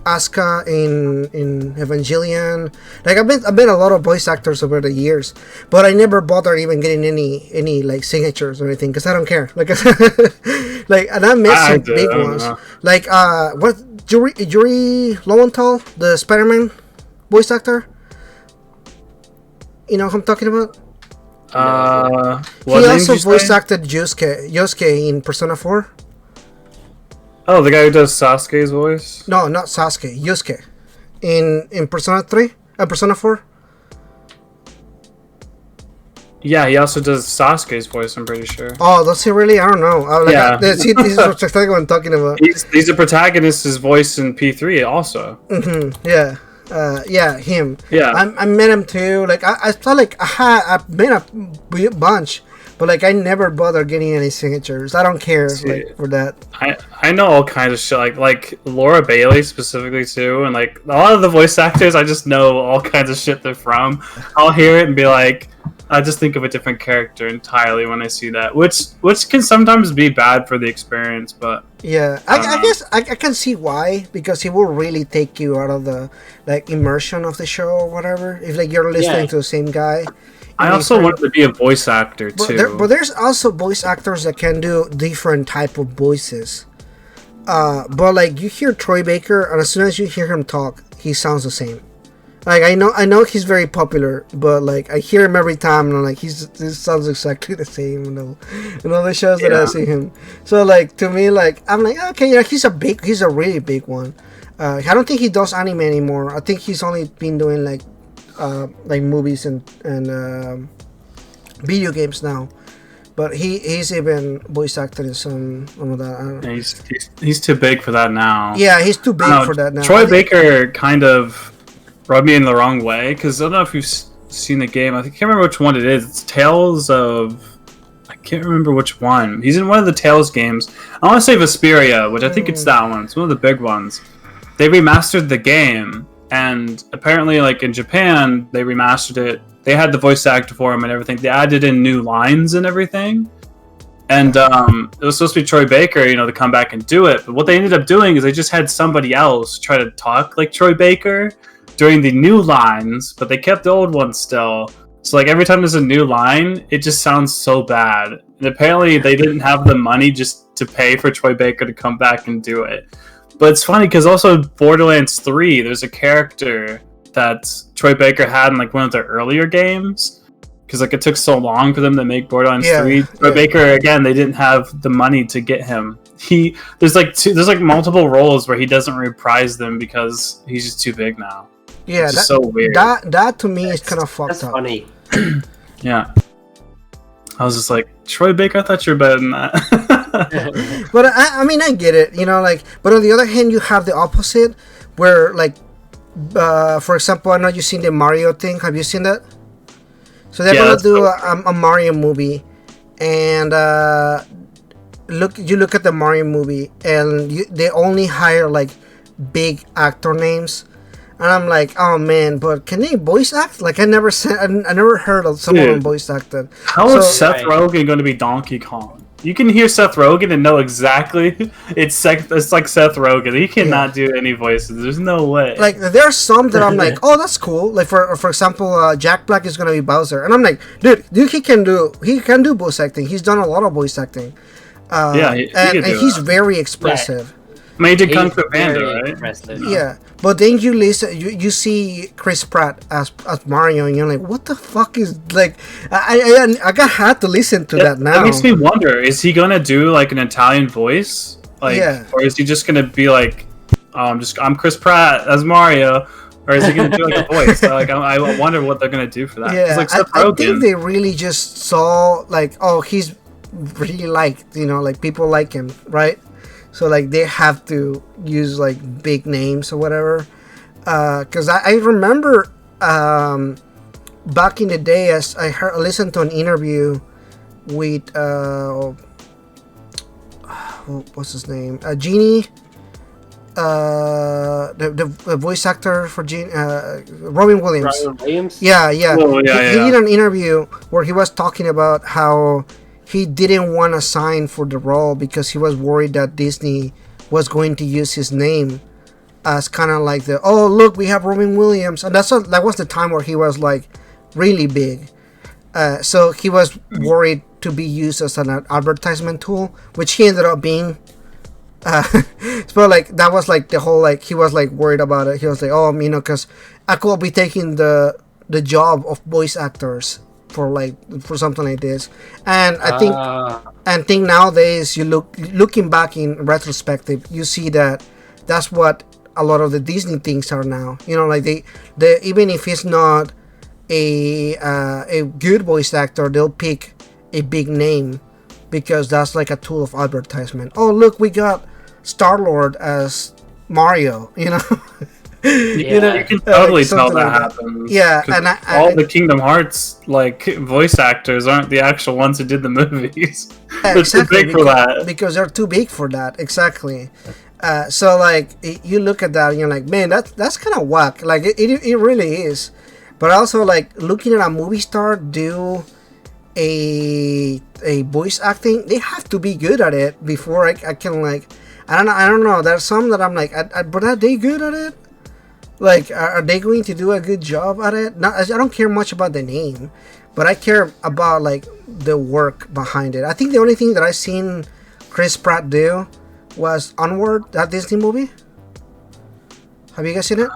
Asuka in Evangelion. Like I've met a lot of voice actors over the years, but I never bothered even getting any like signatures or anything because I don't care. Like, like, and I met some big ones. Like what Yuri Lowenthal, the Spider-Man voice actor. You know who I'm talking about? He also voice acted Yosuke in Persona 4. Oh, the guy who does Sasuke's voice? No, not Sasuke. Yosuke. In Persona 3? Persona 4? Yeah, he also does Sasuke's voice, I'm pretty sure. Oh, does he really? I don't know. Yeah. This is exactly what I'm talking about. He's a protagonist, his voice in P3 also. Mm-hmm, yeah. Yeah, him. Yeah. I met him too. Like, I felt like I met a bunch, but like I never bothered getting any signatures. I don't care like for that. I know all kinds of shit, like Laura Bailey specifically too, and like a lot of the voice actors, I just know all kinds of shit they're from. I'll hear it and be like, I just think of a different character entirely when I see that, which can sometimes be bad for the experience, but yeah, I guess I can see why, because he will really take you out of the like immersion of the show or whatever. If like you're listening to the same guy. I also wanted to be a voice actor too. But there's also voice actors that can do different type of voices. But like you hear Troy Baker, and as soon as you hear him talk, he sounds the same. Like I know he's very popular, but like I hear him every time, and I'm like, this sounds exactly the same in all the shows that I see him. So like to me, like I'm like, okay, yeah, he's a really big one. I don't think he does anime anymore. I think he's only been doing like movies and video games now. But he's even voice acted in some of that. I don't know. He's too big for that now. Yeah, he's too big for that now. Troy Baker kind of rubbed me in the wrong way, because I don't know if you've seen the game. I can't remember which one it is. It's Tales of... I can't remember which one. He's in one of the Tales games. I want to say Vesperia, which I think it's that one. It's one of the big ones. They remastered the game, and apparently, like, in Japan, they remastered it. They had the voice actor for him and everything. They added in new lines and everything. And it was supposed to be Troy Baker, to come back and do it. But what they ended up doing is they just had somebody else try to talk like Troy Baker during the new lines, but they kept the old ones still. So like every time there's a new line, it just sounds so bad. And apparently they didn't have the money just to pay for Troy Baker to come back and do it. But it's funny because also Borderlands 3, there's a character that Troy Baker had in like one of their earlier games. Because like it took so long for them to make Borderlands 3. Troy Baker, again, they didn't have the money to get him. There's like multiple roles where he doesn't reprise them because he's just too big now. Yeah, that's so weird. That to me is kind of fucked that's up. Funny. Yeah. I was just like, Troy Baker, I thought you were better than that. But I mean, I get it, but on the other hand, you have the opposite, where like, for example, I know you've seen the Mario thing. Have you seen that? So they're gonna do a Mario movie, and you look at the Mario movie, and they only hire like big actor names, and I'm like, oh man, but can they voice act? Like I never heard of someone voice acted. How is Seth Rogen going to be Donkey Kong? You can hear Seth Rogen and know exactly it's like Seth Rogen. He cannot do any voices. There's no way. Like there are some that I'm like, oh, that's cool. Like for example, Jack Black is gonna be Bowser, and I'm like, dude, he can do voice acting. He's done a lot of voice acting. And he's very expressive. Yeah. I mean, he did Kung Fu Panda, right? Impressive. Yeah, but then you listen, you see Chris Pratt as Mario, and you're like, what the fuck is like? I had to listen to that now. That makes me wonder: is he gonna do like an Italian voice, or is he just gonna be like, I'm Chris Pratt as Mario? Or is he going to do like a voice? I wonder what they're going to do for that. Yeah, like I think they really just saw like, oh, he's really liked, like people like him, right? So like they have to use like big names or whatever. Because I remember back in the day, as I listened to an interview with what's his name, Genie. The voice actor for Robin Williams. Yeah. Oh, yeah, he did an interview where he was talking about how he didn't want to sign for the role because he was worried that Disney was going to use his name as kind of like oh look, we have Robin Williams, and that was the time where he was like really big. So he was worried to be used as an advertisement tool, which he ended up being. So like that was like the whole like he was like worried about it. He was like, oh, because I could be taking the job of voice actors for something like this. And I think nowadays looking back in retrospective, you see that that's what a lot of the Disney things are now. Like they even if it's not a good voice actor, they'll pick a big name because that's like a tool of advertisement. Oh look, we got Star-Lord as Mario, Yeah, you can totally tell that happens. Yeah, and all the Kingdom Hearts voice actors aren't the actual ones who did the movies. They're too big for that. Because they're too big for that, exactly. So like you look at that and you're like, man, that's kind of whack. Like it really is. But also like looking at a movie star do a voice acting, they have to be good at it before I can like. I don't know. There's some that I'm like, but are they good at it? Like, are they going to do a good job at it? I don't care much about the name, but I care about like the work behind it. I think the only thing that I seen Chris Pratt do was Onward, that Disney movie. Have you guys seen it?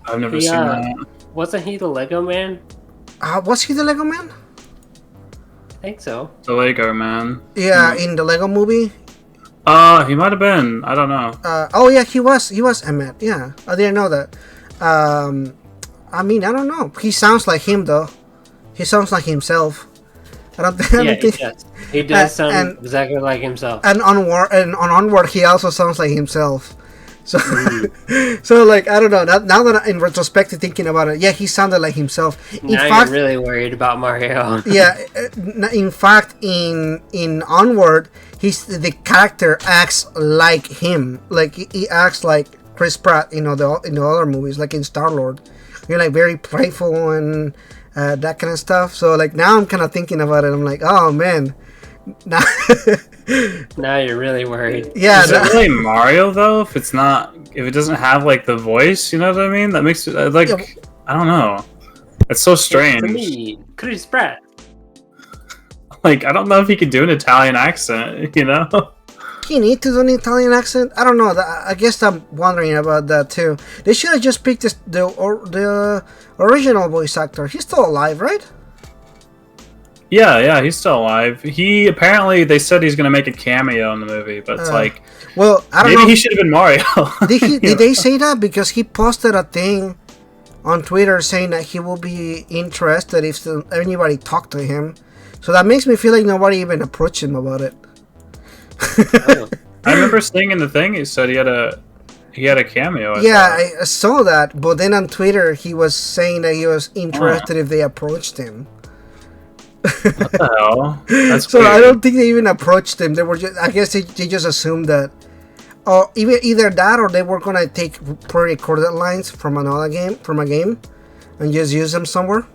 I've never seen that. Wasn't he the Lego Man? Was he the Lego Man? I think so. The Lego Man. Yeah, in the Lego movie. He might have been. I don't know. Oh yeah, he was Emmett. Yeah, I didn't know that. I mean, I don't know. He sounds like him though. He sounds like himself. I don't think. He does sound exactly like himself. And on Onward, he also sounds like himself. So, so like I don't know. Now that in retrospect thinking about it, yeah, he sounded like himself. You're really worried about Mario. Yeah, in fact, in Onward, the character acts like him. Like he acts like Chris Pratt, in the other movies, like in Star-Lord. You're like very playful and that kind of stuff. So like now I'm kind of thinking about it. I'm like, oh man. Now you're really worried. Yeah, is it really Mario though? If it doesn't have like the voice, you know what I mean? That makes it I don't know. It's so strange. Chris Pratt. Like I don't know if he could do an Italian accent. He need to do an Italian accent. I don't know. I guess I'm wondering about that too. They should have just picked the original voice actor. He's still alive, right? Yeah, he's still alive. He apparently they said he's gonna make a cameo in the movie, but it's I don't know. Maybe he should have been Mario. Did they say that? Because he posted a thing on Twitter saying that he will be interested if anybody talked to him. So that makes me feel like nobody even approached him about it. I remember seeing in the thing he said he had a cameo. I saw that, but then on Twitter he was saying that he was interested if they approached him. What the hell? That's so weird. I don't think they even approached him. They were I guess they just assumed that. or either that, or they were gonna take pre-recorded lines from a game, and just use them somewhere.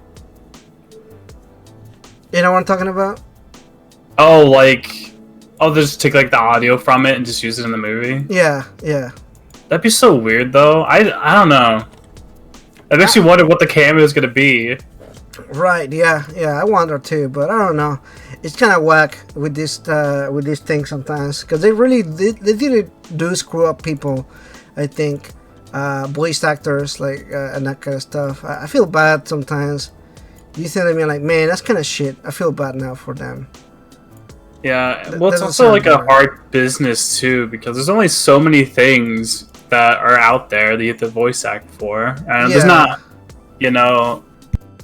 You know what I'm talking about? Oh, they'll just take like the audio from it and just use it in the movie. Yeah. That'd be so weird, though. I don't know. That makes me wonder what the cameo is gonna be. Right. Yeah. I wonder too, but I don't know. It's kind of whack with this thing sometimes, because they do screw up people. I think voice actors and that kind of stuff. I feel bad sometimes. You think to me like, man, that's kind of shit. I feel bad now for them. Yeah, well, it's also like a hard business too, because there's only so many things that are out there that you have to voice act for, and there's not,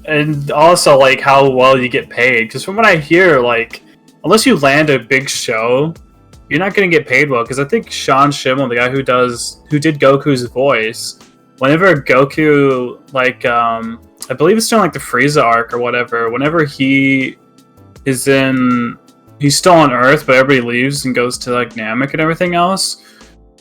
and also like how well you get paid. Because from what I hear, like unless you land a big show, you're not going to get paid well. Because I think Sean Schemmel, the guy who did Goku's voice, whenever Goku I believe it's during like the Frieza arc or whatever, whenever he's still on Earth, but everybody leaves and goes to like Namek and everything else.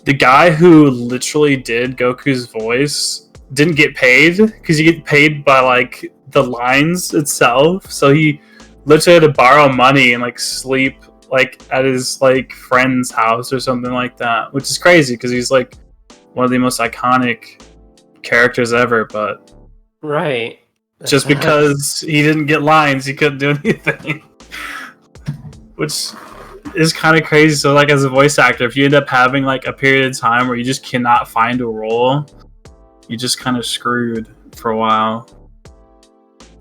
The guy who literally did Goku's voice didn't get paid, because you get paid by like the lines itself. So he literally had to borrow money and like sleep like at his like friend's house or something like that, which is crazy because he's like one of the most iconic characters ever. But right, just because he didn't get lines, he couldn't do anything. Which is kind of crazy. So like as a voice actor, if you end up having like a period of time where you just cannot find a role, you just kind of screwed for a while.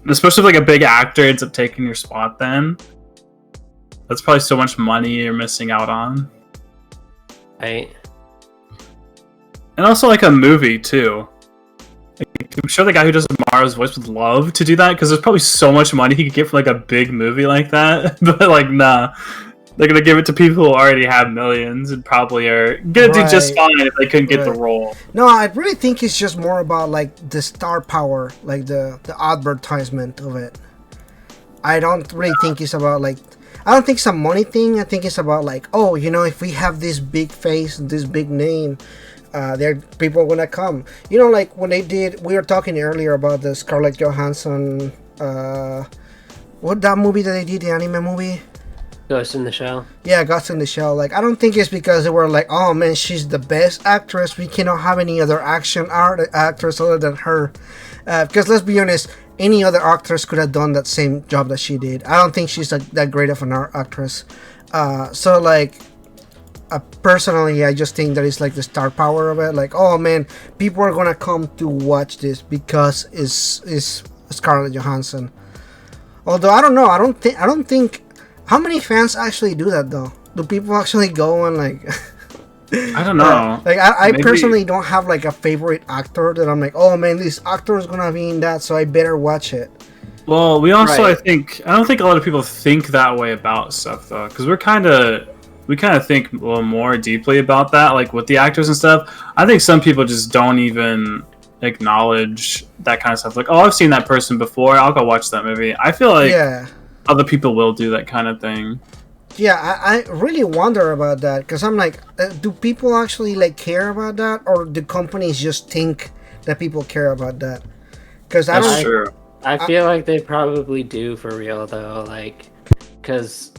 And especially if like a big actor ends up taking your spot, then that's probably so much money you're missing out on. Right. And also like a movie too. Like, I'm sure the guy who does Mario's voice would love to do that, because there's probably so much money he could get for like a big movie like that. But like, nah, they're gonna give it to people who already have millions and probably are gonna do just fine if they couldn't get the role. No, I really think it's just more about like the star power, like the advertisement of it. I don't really think it's about like, I don't think it's a money thing. I think it's about like, oh, if we have this big face, this big name, there people are gonna come. Like when we were talking earlier about the Scarlett Johansson, what that movie that they did, the anime movie? Ghost in the Shell. Yeah, Ghost in the Shell. Like, I don't think it's because they were like, oh man, she's the best actress, we cannot have any other actress other than her. Because let's be honest, any other actress could have done that same job that she did. I don't think she's that great of an actress. So like, personally, I just think that it's like the star power of it. Like, oh man, people are gonna come to watch this because it's Scarlett Johansson. Although I don't know, I don't think. How many fans actually do that though? Do people actually go and like? I don't know. Like I personally don't have like a favorite actor that I'm like, oh man, this actor is gonna be in that, so I better watch it. Well, we also I don't think a lot of people think that way about stuff though, because we kind of think a little more deeply about that, like with the actors and stuff. I think some people just don't even acknowledge that kind of stuff. Like, oh, I've seen that person before, I'll go watch that movie. I feel like other people will do that kind of thing. Yeah, I really wonder about that, because I'm like, do people actually like care about that, or do companies just think that people care about that? Because That's true. I feel like they probably do for real though, like, because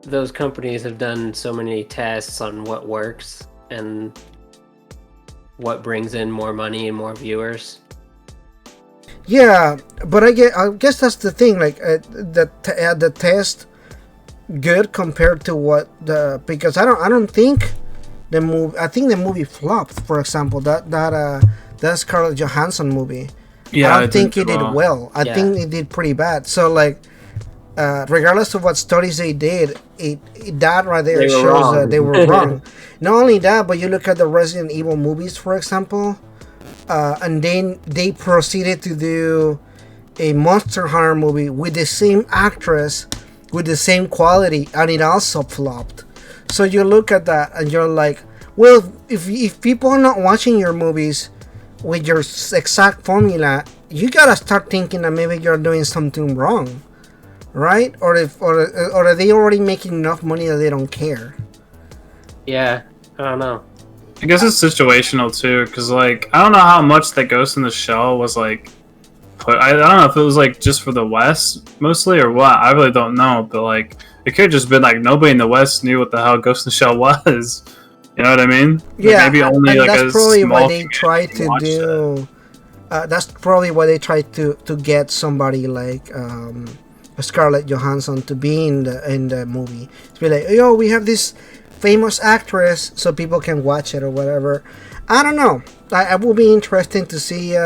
those companies have done so many tests on what works and what brings in more money and more viewers. Yeah, but I guess that's the thing. Like the test good compared to because I don't think the movie. I think the movie flopped. For example, that Scarlett Johansson movie. Yeah, I don't think it did well. I think it did pretty bad. So like, regardless of what studies they did, that right there shows that they were wrong. Not only that, but you look at the Resident Evil movies, for example. And then they proceeded to do a Monster Hunter movie with the same actress, with the same quality, and it also flopped. So you look at that and you're like, well, if people are not watching your movies with your exact formula, you gotta start thinking that maybe you're doing something wrong, right? Or are they already making enough money that they don't care? Yeah, I don't know. I guess it's situational too, because like I don't know how much that Ghost in the Shell was like put. I don't know if it was like just for the West mostly or what. I really don't know, but like it could have just been like nobody in the West knew what the hell Ghost in the Shell was. You know what I mean? Like, Yeah, maybe only and like that's a probably why small they community tried to watched it. do. That's probably why they tried to get somebody like Scarlett Johansson to be in the movie. To be like, yo, we have this famous actress, so people can watch it or whatever. I don't know. I will be interesting to see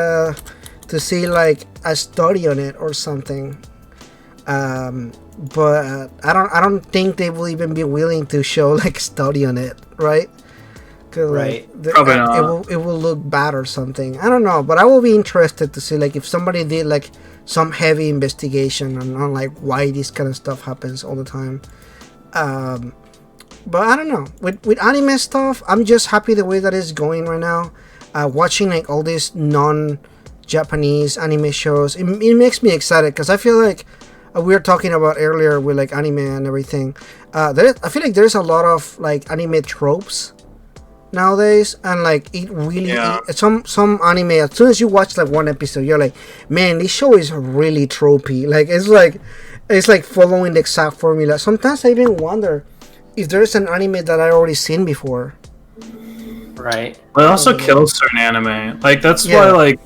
like a study on it or something. But I don't think they will even be willing to show like a study on it, right? Right. Like, Probably not. it will look bad or something. I don't know, but I will be interested to see like if somebody did like some heavy investigation on like why this kind of stuff happens all the time. But I don't know. With anime stuff, I'm just happy the way that it's going right now. Watching like all these non-Japanese anime shows, it makes me excited because I feel like we were talking about earlier with like anime and everything. I feel like there's a lot of like anime tropes nowadays, and like it really some anime, as soon as you watch like one episode, you're like, man, this show is really tropey. Like it's like following the exact formula. Sometimes I even wonder if there's an anime that I already seen before. Right. But it also kills certain anime. Like that's why like.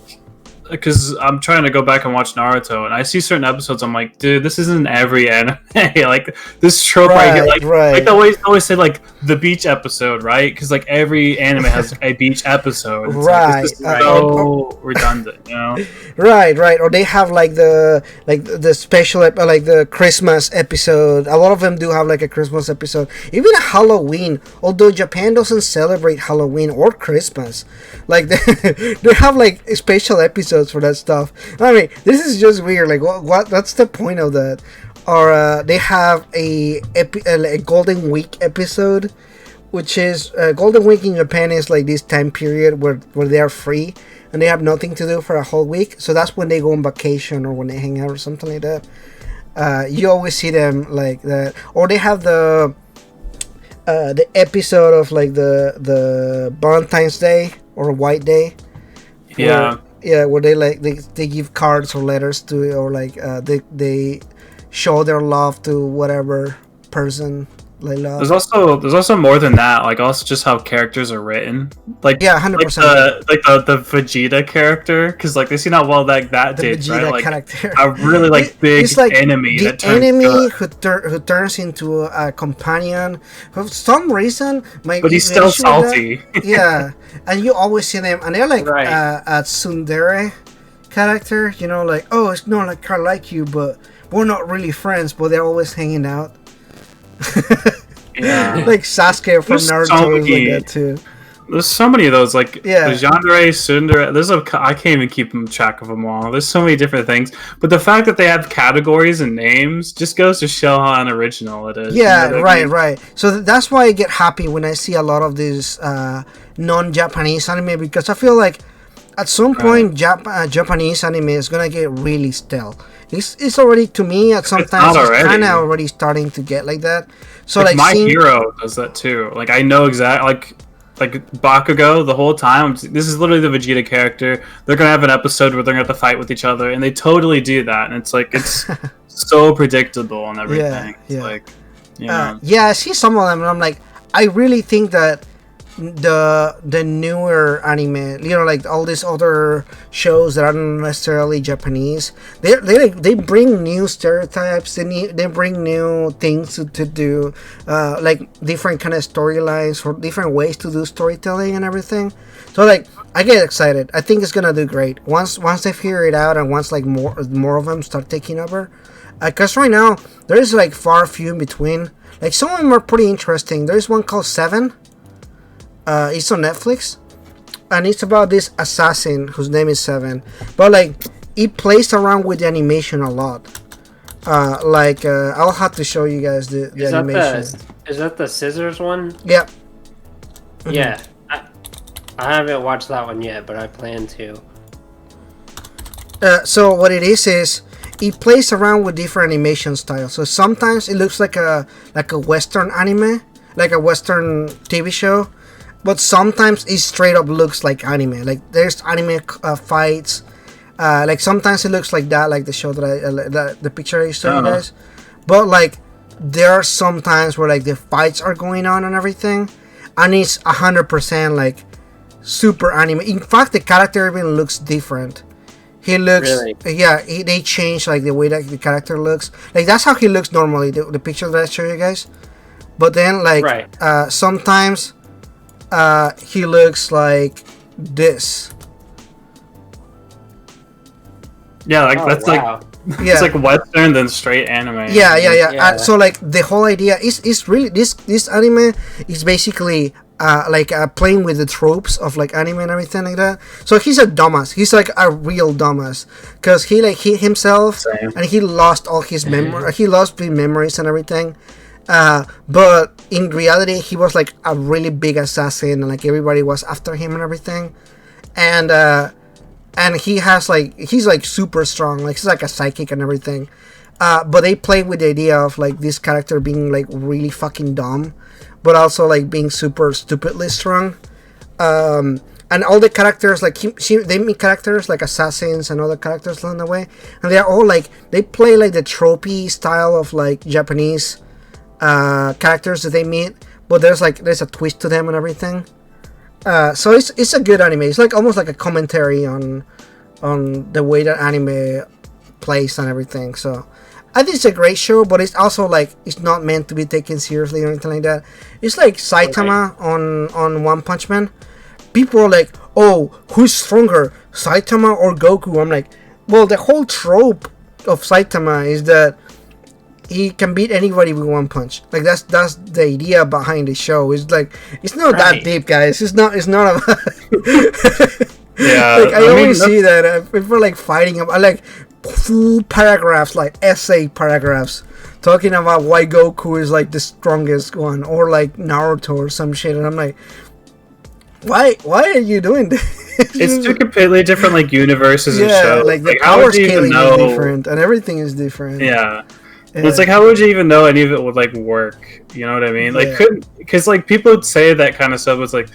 Because I'm trying to go back and watch Naruto, and I see certain episodes. I'm like, dude, this isn't every anime. Like this trope right here, like they always say like the beach episode, right? Because like every anime has a beach episode. It's right. Like, this is so redundant, you know? Right. Or they have like the special like the Christmas episode. A lot of them do have like a Christmas episode. Even Halloween, although Japan doesn't celebrate Halloween or Christmas, like they have like special episodes for that stuff. I mean, this is just weird. Like, what? That's the point of that. Or they have a Golden Week episode, which is Golden Week in Japan is like this time period where they are free and they have nothing to do for a whole week. So that's when they go on vacation or when they hang out or something like that. You always see them like that. Or they have the episode of like the Valentine's Day or White Day. Yeah, where they give cards or letters to, or like they show their love to whatever person they love. There's also more than that. Like also just how characters are written. Like 100%. Like the Vegeta character, because like they see how well that did, Vegeta right? Like character. a really like big it's like enemy. The that enemy who turns into a companion for some reason. But he's still salty. Yeah, and you always see them, and they're like a tsundere character. You know, like, oh, it's not like I like you, but we're not really friends, but they're always hanging out. Yeah. Like Sasuke from Naruto is like that too. There's so many of those, like there's Yandere, Tsundere. I can't even keep track of them all. There's so many different things, but the fact that they have categories and names just goes to show how unoriginal it is. Yeah, you know right. So that's why I get happy when I see a lot of these non-Japanese anime, because I feel like at some point Japanese anime is gonna get really stale. It's already, to me, at some times it's kind of already starting to get like that. So like My Hero does that too. Like I know exactly like Bakugo the whole time. This is literally the Vegeta character. They're gonna have an episode where they're gonna have to fight with each other, and they totally do that. And it's like it's so predictable and everything. Yeah. Like, you know. I see some of them, and I'm like, I really think that the newer anime, you know, like all these other shows that aren't necessarily Japanese, they bring new stereotypes. They bring new things to do, like different kind of storylines or different ways to do storytelling and everything. So like I get excited. I think it's gonna do great once they figure it out, and once like more of them start taking over. Because right now there's like far few in between. Like some of them are pretty interesting. There's one called Seven. It's on Netflix, and it's about this assassin whose name is Seven. But like, it plays around with the animation a lot. I'll have to show you guys the animation. Is that the scissors one? Yeah. Mm-hmm. Yeah. I haven't watched that one yet, but I plan to. So what it is it plays around with different animation styles. So sometimes it looks like a Western anime, like a Western TV show. but sometimes it straight up looks like anime. Like there's anime fights. Like sometimes it looks like that, like the show that the picture I showed you guys. But like there are some times where like the fights are going on and everything, and it's 100% like super anime. In fact, the character even looks different. He looks, they changed like the way that the character looks. Like that's how he looks normally. The picture that I showed you guys. But then like sometimes he looks like this. Yeah, like that's like it's like Western then straight anime. Yeah. So like the whole idea is really this anime is basically playing with the tropes of like anime and everything like that. So he's a dumbass. He's like a real dumbass because he himself and he lost all his memory. He lost the memories and everything. But in reality, he was like a really big assassin, and like everybody was after him and everything. And he has like he's like super strong. Like he's like a psychic and everything. But they play with the idea of like this character being like really fucking dumb, but also like being super stupidly strong. And all the characters like they meet characters like assassins and other characters along the way, and they're all like they play like the tropey style of like Japanese characters that they meet, but there's a twist to them and everything. So it's a good anime. It's like almost like a commentary on the way that anime plays and everything. So I think it's a great show, but it's also like it's not meant to be taken seriously or anything like that. It's like Saitama on One Punch Man. People are like, oh, who's stronger, Saitama or Goku? I'm like, well, the whole trope of Saitama is that he can beat anybody with one punch. Like that's the idea behind the show. It's like it's not that deep, guys. It's not about yeah. Like I always see that people are like fighting about like full paragraphs, like essay paragraphs, talking about why Goku is like the strongest one, or like Naruto or some shit, and I'm like, why are you doing this? It's two completely different like universes and shows. Like the power scaling is different and everything is different. Yeah. It's like, how would you even know any of it would like work? You know what I mean? Like, because like people would say that kind of stuff was like,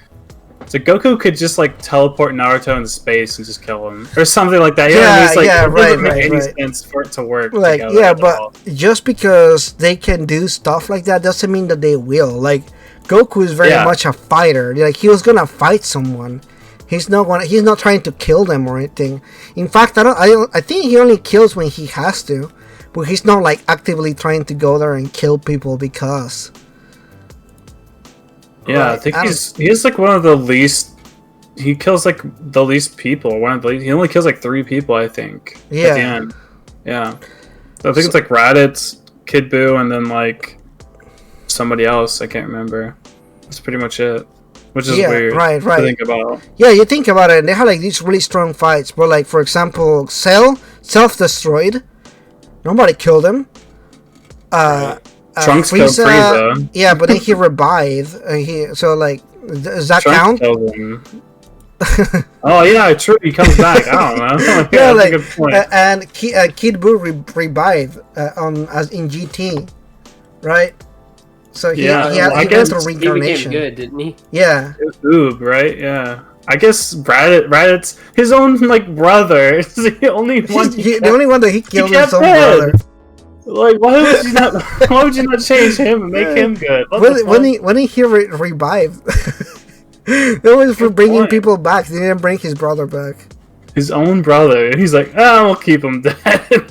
so Goku could just like teleport Naruto into space and just kill him or something like that. You know what I mean? It's like, it doesn't make any sense for it to work. Like, but just because they can do stuff like that doesn't mean that they will. Like, Goku is very much a fighter. Like, he was gonna fight someone. He's not trying to kill them or anything. In fact, I think he only kills when he has to. But he's not like actively trying to go there and kill people because. Yeah, I think he's like one of the least. He kills like the least people. He only kills like 3 people, I think. Yeah. At the end. Yeah. So I think it's like Raditz, Kid Buu, and then like somebody else. I can't remember. That's pretty much it. Which is weird to think about. Yeah, you think about it, and they have like these really strong fights. But like for example, Cell self-destroyed. Nobody killed him. Trunks killed Frieza. Yeah, but then he revived. Does that count? Killed him. Oh yeah, true. He comes back. I don't know. Yeah, like a good point. And Kid Buu revived as in GT, right? So he went through reincarnation. He became good, didn't he? Yeah. Oob, right? Yeah. I guess Raditz, his own like brother, is the only one. The only one that he killed his own brother. Like, why would you not change him and make him good? When he revived, that was for bringing people back. He didn't bring his brother back. His own brother. He's like, we'll keep him dead.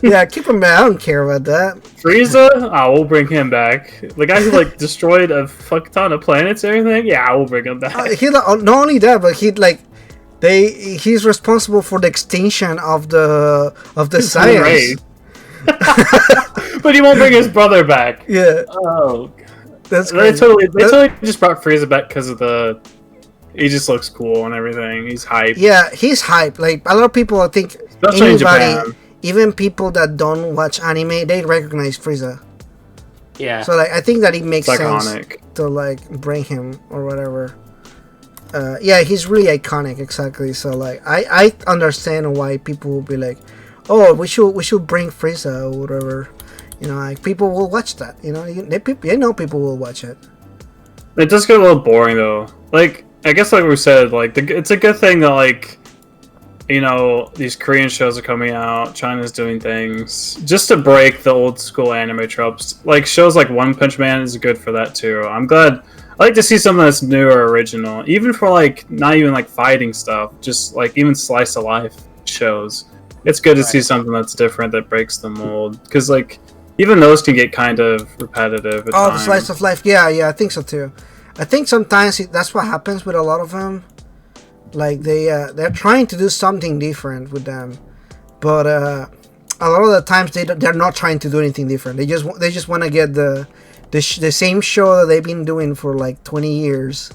Yeah, keep him dead. I don't care about that. Frieza? We'll bring him back. The guy who like destroyed a fuck ton of planets and everything? Yeah, we'll bring him back. Not only that, but he's responsible for the extinction of the science. But he won't bring his brother back. Yeah. Oh, that's crazy. They totally just brought Frieza back because of he just looks cool and everything. He's hype. Yeah, he's hype. Like a lot of people, I think, especially in Japan. Even people that don't watch anime, they recognize Frieza. Yeah. So like, I think that it makes sense iconic to like bring him or whatever. Yeah, he's really iconic. Exactly. So like, I understand why people will be like, oh, we should bring Frieza or whatever. You know, like people will watch that. You know, people will watch it. It does get a little boring though. Like I guess like we said, like it's a good thing that like, you know, these Korean shows are coming out, China's doing things just to break the old school anime tropes. Like shows like One Punch Man is good for that too. I'm glad. I like to see something that's new or original, even for like not even like fighting stuff, just like even slice of life shows. It's good to see something that's different that breaks the mold, because like even those can get kind of repetitive. Oh, the slice of life. Yeah, I think so too. I think sometimes that's what happens with a lot of them. Like they're trying to do something different with them, but a lot of the times they're not trying to do anything different. They just want to get the same show that they've been doing for like 20 years,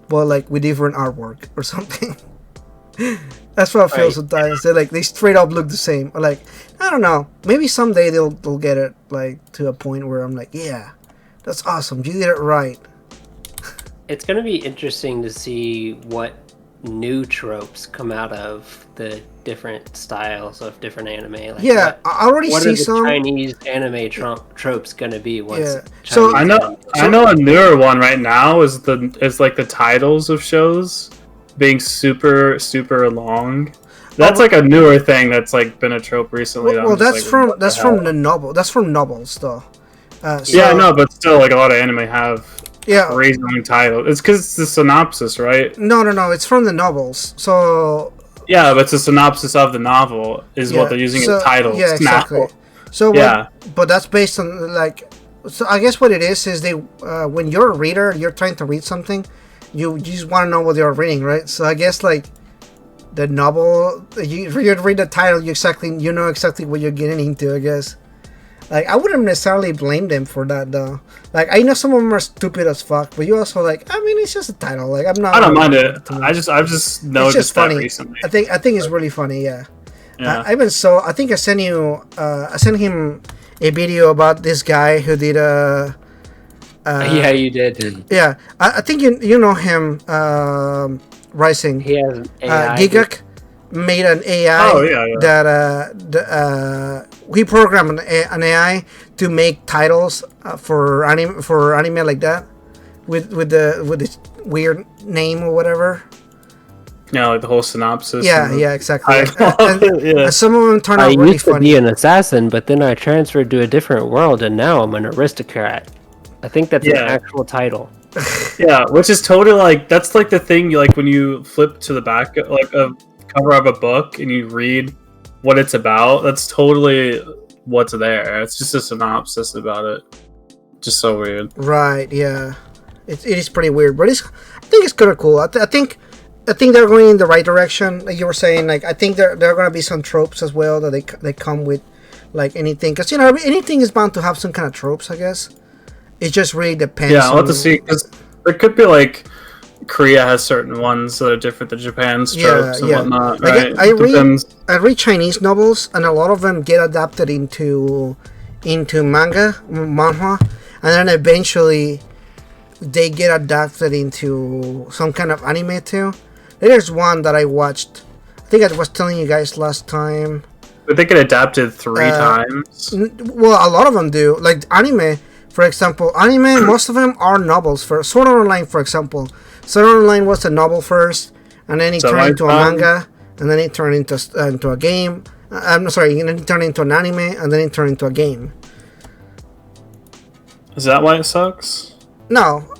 but like with different artwork or something. That's what I feel sometimes. They straight up look the same. Or like, I don't know. Maybe someday they'll get it like to a point where I'm like, yeah, that's awesome. You did it right. It's gonna be interesting to see what new tropes come out of the different styles of different anime. Like yeah, I already see some Chinese anime tropes gonna be. So I know a newer one right now is like the titles of shows being super long. That's like a newer thing that's like been a trope recently. Well, that's from the novel. That's from novels though. Yeah, no, but still, like a lot of anime have crazy long titles. It's because it's the synopsis, right? No. It's from the novels. So yeah, but it's a synopsis of the novel is what they're using as titles. Yeah, exactly. So but that's based on like. So I guess what it is they when you're a reader, you're trying to read something, you just want to know what you're reading, right? So I guess like the novel, you read the title, you know exactly what you're getting into, I guess. Like, I wouldn't necessarily blame them for that, though. Like, I know some of them are stupid as fuck, but you also like, I mean, it's just a title. Like, I don't mind it. I've just noticed just funny. That recently. I think it's really funny. Yeah. I think I sent him a video about this guy who did yeah, you did. Yeah, I think you know him. Rising. He has an AI. Gigak made an AI that he programmed an AI to make titles for anime like that with the weird name or whatever. Yeah, like the whole synopsis. Yeah, exactly. And some of them turn out really funny. I used to be an assassin, but then I transferred to a different world, and now I'm an aristocrat. I think that's an actual title. Yeah, which is totally like that's like the thing like when you flip to the back like a cover of a book and you read what it's about. That's totally what's there. It's just a synopsis about it. Just so weird. Right? Yeah, it is pretty weird, but I think it's kind of cool. I think they're going in the right direction. Like you were saying, like I think there are gonna be some tropes as well that they come with, like anything, because anything is bound to have some kind of tropes, I guess. It just really depends. Yeah, I'll have to see, because there could be like Korea has certain ones that are different than Japan's tropes and whatnot. Right? I read Chinese novels, and a lot of them get adapted into manhwa, and then eventually they get adapted into some kind of anime too. There's one that I watched. I think I was telling you guys last time. But they get adapted 3 times. Well, a lot of them do. Like anime. For example, anime, most of them are novels. For Sword Art Online, for example, Sword Art Online was a novel first, and then it turned into a manga, and then it turned into a game. I'm sorry, and then it turned into an anime, and then it turned into a game. Is that why it sucks? No,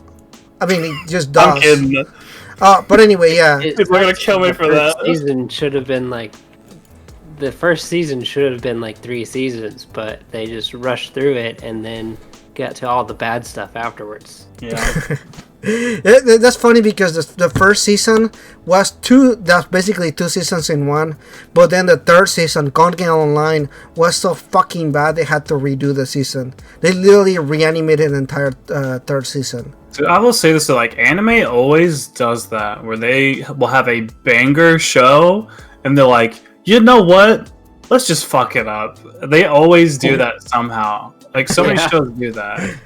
I mean it just does. I'm kidding. But anyway, yeah. People are gonna kill me for that. The first season should have been like 3 seasons, but they just rushed through it and then got to all the bad stuff afterwards. Yeah. That's funny because the first season was that's basically 2 seasons in one, but then the third season, Conking Online, was so fucking bad they had to redo the season. They literally reanimated the entire third season. So I will say this, so like anime always does that, where they will have a banger show and they're like, you know what? Let's just fuck it up. They always do that somehow. Like so many shows do that.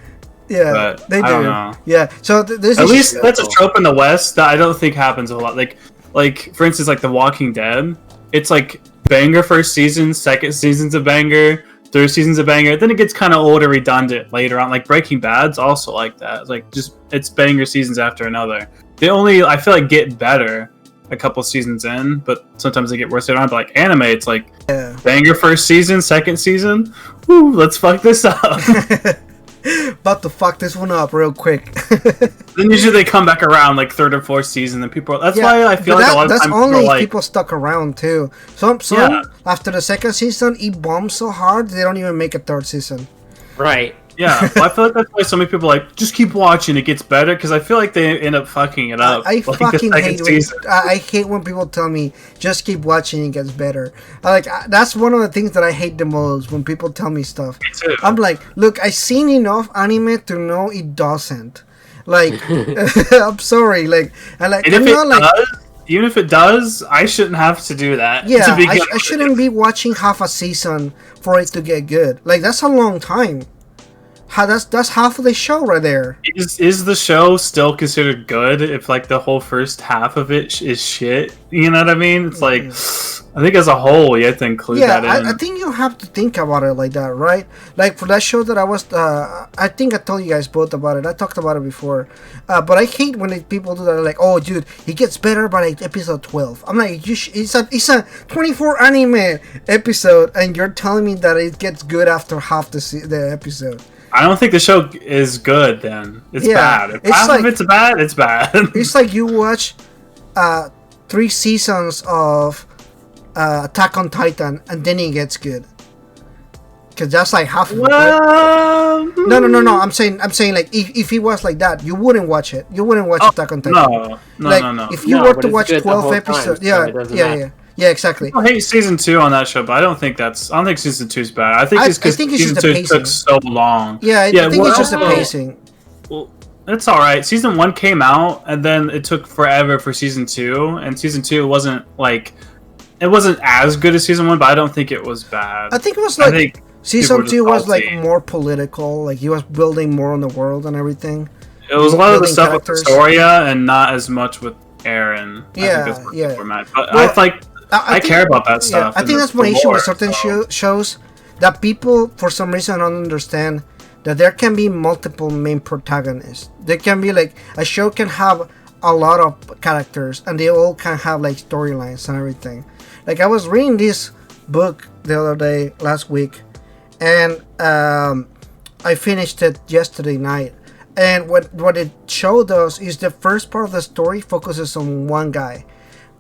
Yeah, but they do. I don't know. Yeah, so there's at least that's a trope in the West that I don't think happens a lot. Like for instance, like The Walking Dead. It's like banger first season, second season's a banger, third season's a banger. Then it gets kind of old and redundant later on. Like Breaking Bad's also like that. It's like just it's banger seasons after another. I feel like get better a couple seasons in, but sometimes they get worse later on. But like anime, it's like banger first season, second season, woo, let's fuck this up. About to fuck this one up real quick. Then usually they come back around like third or fourth season, and people. That's why I feel like a lot of times that's only like, people stuck around too. Some after the second season, it bombs so hard they don't even make a third season. Right. Yeah, well, I feel like that's why so many people are like just keep watching. It gets better because I feel like they end up fucking it up. I like fucking hate when people tell me just keep watching. It gets better. That's one of the things that I hate the most when people tell me stuff. Me too. I'm like, look, I've seen enough anime to know it doesn't. Like, I'm sorry. Like, and even if it does, I shouldn't have to do that. Yeah, I shouldn't be watching half a season for it to get good. Like, that's a long time. That's half of the show right there. Is the show still considered good if like the whole first half of it is shit? You know what I mean? It's like I think as a whole you have to include that in. I think you have to think about it like that, right? Like for that show that I was, I think I told you guys both about it. I talked about it before, but I hate when people do that. Like, oh, dude, it gets better by like episode 12. I'm like, it's a 24 anime episode, and you're telling me that it gets good after half the episode. I don't think the show is good then. It's bad. If half of it's bad, it's bad. It's like you watch 3 seasons of Attack on Titan and then it gets good. Because that's like half of it. No. I'm saying like if it was like that, you wouldn't watch it. You wouldn't watch Attack on Titan. No. If you were to watch 12 episodes, yeah, exactly. I hate season 2 on that show, but I don't think season 2 is bad. I think it's because season 2 took so long. Yeah, I think it's just the pacing. Well, it's all right. Season 1 came out, and then it took forever for season 2, and season 2 wasn't as good as season 1, but I don't think it was bad. I think it was like season 2 was like more political, like he was building more on the world and everything. It was a lot of the stuff with Soria and not as much with Eren. But I care about that stuff. I think that's my issue with certain shows, that people for some reason don't understand that there can be multiple main protagonists. There can be like a show can have a lot of characters and they all can have like storylines and everything. Like I was reading this book the other day, last week, and I finished it yesterday night. And what it showed us is the first part of the story focuses on one guy,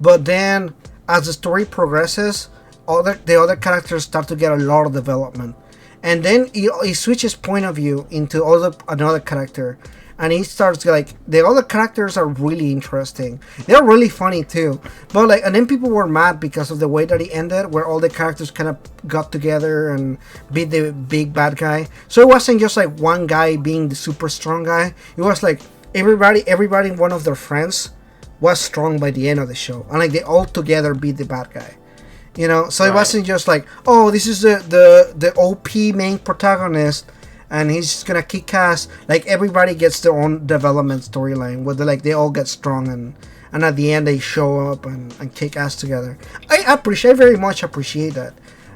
but then as the story progresses, the other characters start to get a lot of development, and then he switches point of view into another character, and he starts like the other characters are really interesting. They're really funny too, but like, and then people were mad because of the way that he ended, where all the characters kind of got together and beat the big bad guy. So it wasn't just like one guy being the super strong guy. It was like everybody, one of their friends was strong by the end of the show, and like they all together beat the bad guy, you know. So It wasn't just like, oh, this is the OP main protagonist and he's just gonna kick ass. Like everybody gets their own development storyline where they all get strong and at the end they show up and kick ass together. I very much appreciate that,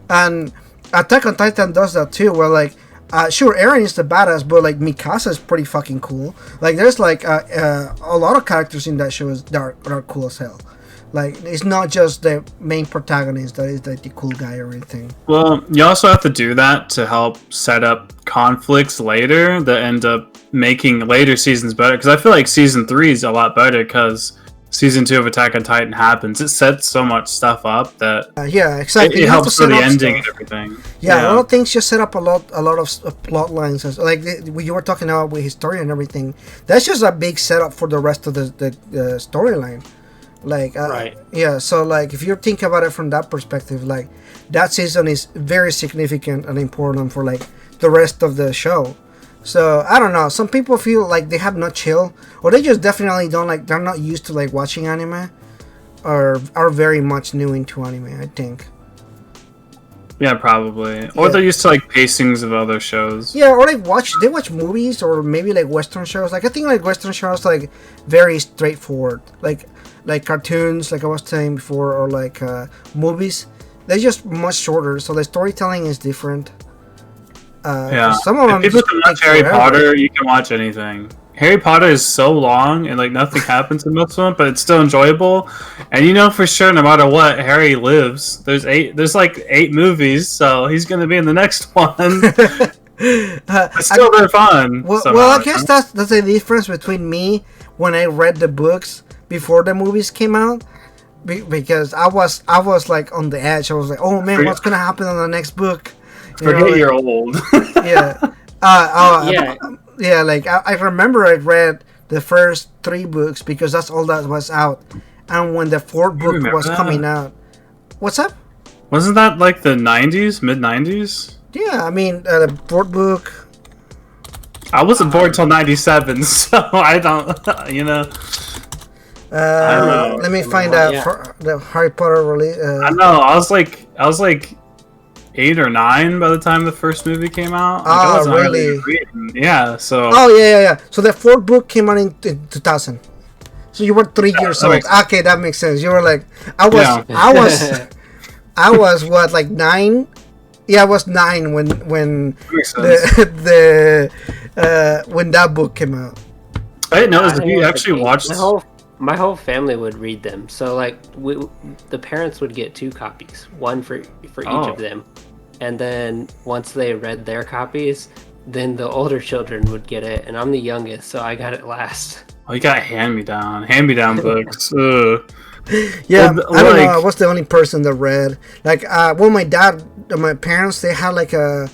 and Attack on Titan does that too, where like sure, Eren is the badass, but like Mikasa is pretty fucking cool. Like there's like a lot of characters in that show that are cool as hell. Like it's not just the main protagonist that is like the cool guy or anything. Well, you also have to do that to help set up conflicts later that end up making later seasons better. Because I feel like season 3 is a lot better because season 2 of Attack on Titan happens. It sets so much stuff up that yeah, exactly. It helps for the ending and everything. Yeah, a lot of things just set up a lot of plot lines. Like you were talking about with his story and everything. That's just a big setup for the rest of the storyline. Like yeah, so like if you think about it from that perspective, like that season is very significant and important for like the rest of the show. So I don't know, some people feel like they have no chill, or they just definitely don't like, they're not used to like watching anime, or are very much new into anime, I think. Yeah, probably. Or they're used to like pacings of other shows. Yeah, or they watch movies or maybe like Western shows. Like I think like Western shows like very straightforward. Like cartoons, like I was saying before, or like movies. They're just much shorter, so the storytelling is different. Yeah. Some of them. If people can watch Harry Potter, you can watch anything. Harry Potter is so long and like nothing happens in most of them, but it's still enjoyable. And you know for sure, no matter what, Harry lives. There's like 8 movies, so he's gonna be in the next one. It's still very fun. Well, I guess that's the difference between me when I read the books before the movies came out, because I was like on the edge. I was like, oh man, what's gonna happen on the next book? You're old. Yeah. Yeah, like I remember I read the first 3 books because that's all that was out, and when the 4th book was coming out, what's up? Wasn't that like the 90s, mid 90s? Yeah, I mean the 4th book. I wasn't born until 97, so I don't, you know. I don't know. Let me find out for the Harry Potter release. I know. I was like 8 or 9 by the time the first movie came out. Oh, really? Yeah. So. Oh yeah. So the 4th book came out in 2000. So you were 3 years old. Okay, that makes sense. You were like, I was what, like 9? Yeah, I was 9 when when that book came out. I didn't know you actually watched. My whole family would read them. So like the parents would get 2 copies, one for each of them. And then once they read their copies, then the older children would get it, and I'm the youngest, so I got it last. Oh, you got hand-me-down books. Yeah, well, I don't know. I was the only person that read. Like, well, my parents, they had like they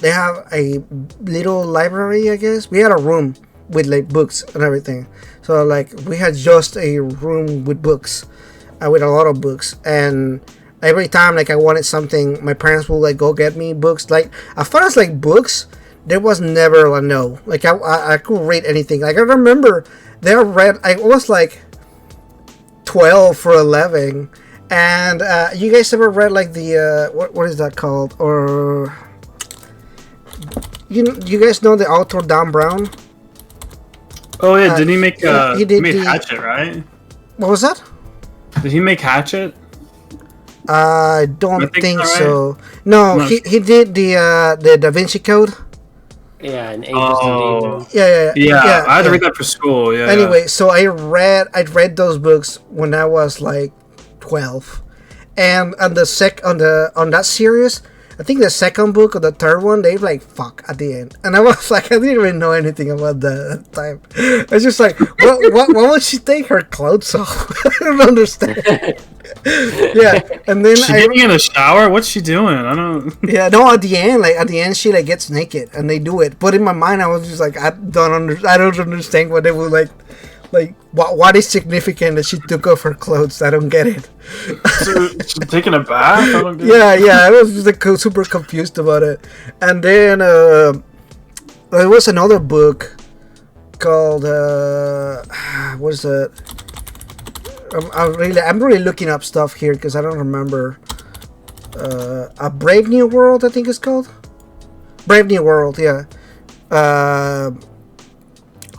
have a little library, I guess. We had a room with like books and everything. So like we had just a room with books, with a lot of books, and every time like I wanted something, my parents would like go get me books. Like as far as like books, there was never a no. Like I could read anything. Like I remember I was like 12 or 11, and you guys ever read like the what is that called? Or you guys know the author Dan Brown? Oh yeah, did he make he made Hatchet, right? What was that? Did he make Hatchet? I don't think so. No, he did the Da Vinci Code. Yeah, and Angels and Demons. Yeah. I had to read that for school. Yeah. Anyway, so I read those books when I was like 12, and on that series, I think the second book or the third one, they like fuck at the end, and I was like, I didn't even know anything about that at the time. I was just like, why would she take her clothes off? I don't understand. Yeah, and then she getting in a shower. What's she doing? I don't. Yeah, no. At the end, she like gets naked, and they do it. But in my mind, I was just like, I don't understand what they would like. Like, what is significant that she took off her clothes? I don't get it. So she's taking a bath? I don't get it. Yeah. I was just like super confused about it. And then there was another book called what is it? I'm really looking up stuff here because I don't remember. A Brave New World, I think it's called. Brave New World, yeah.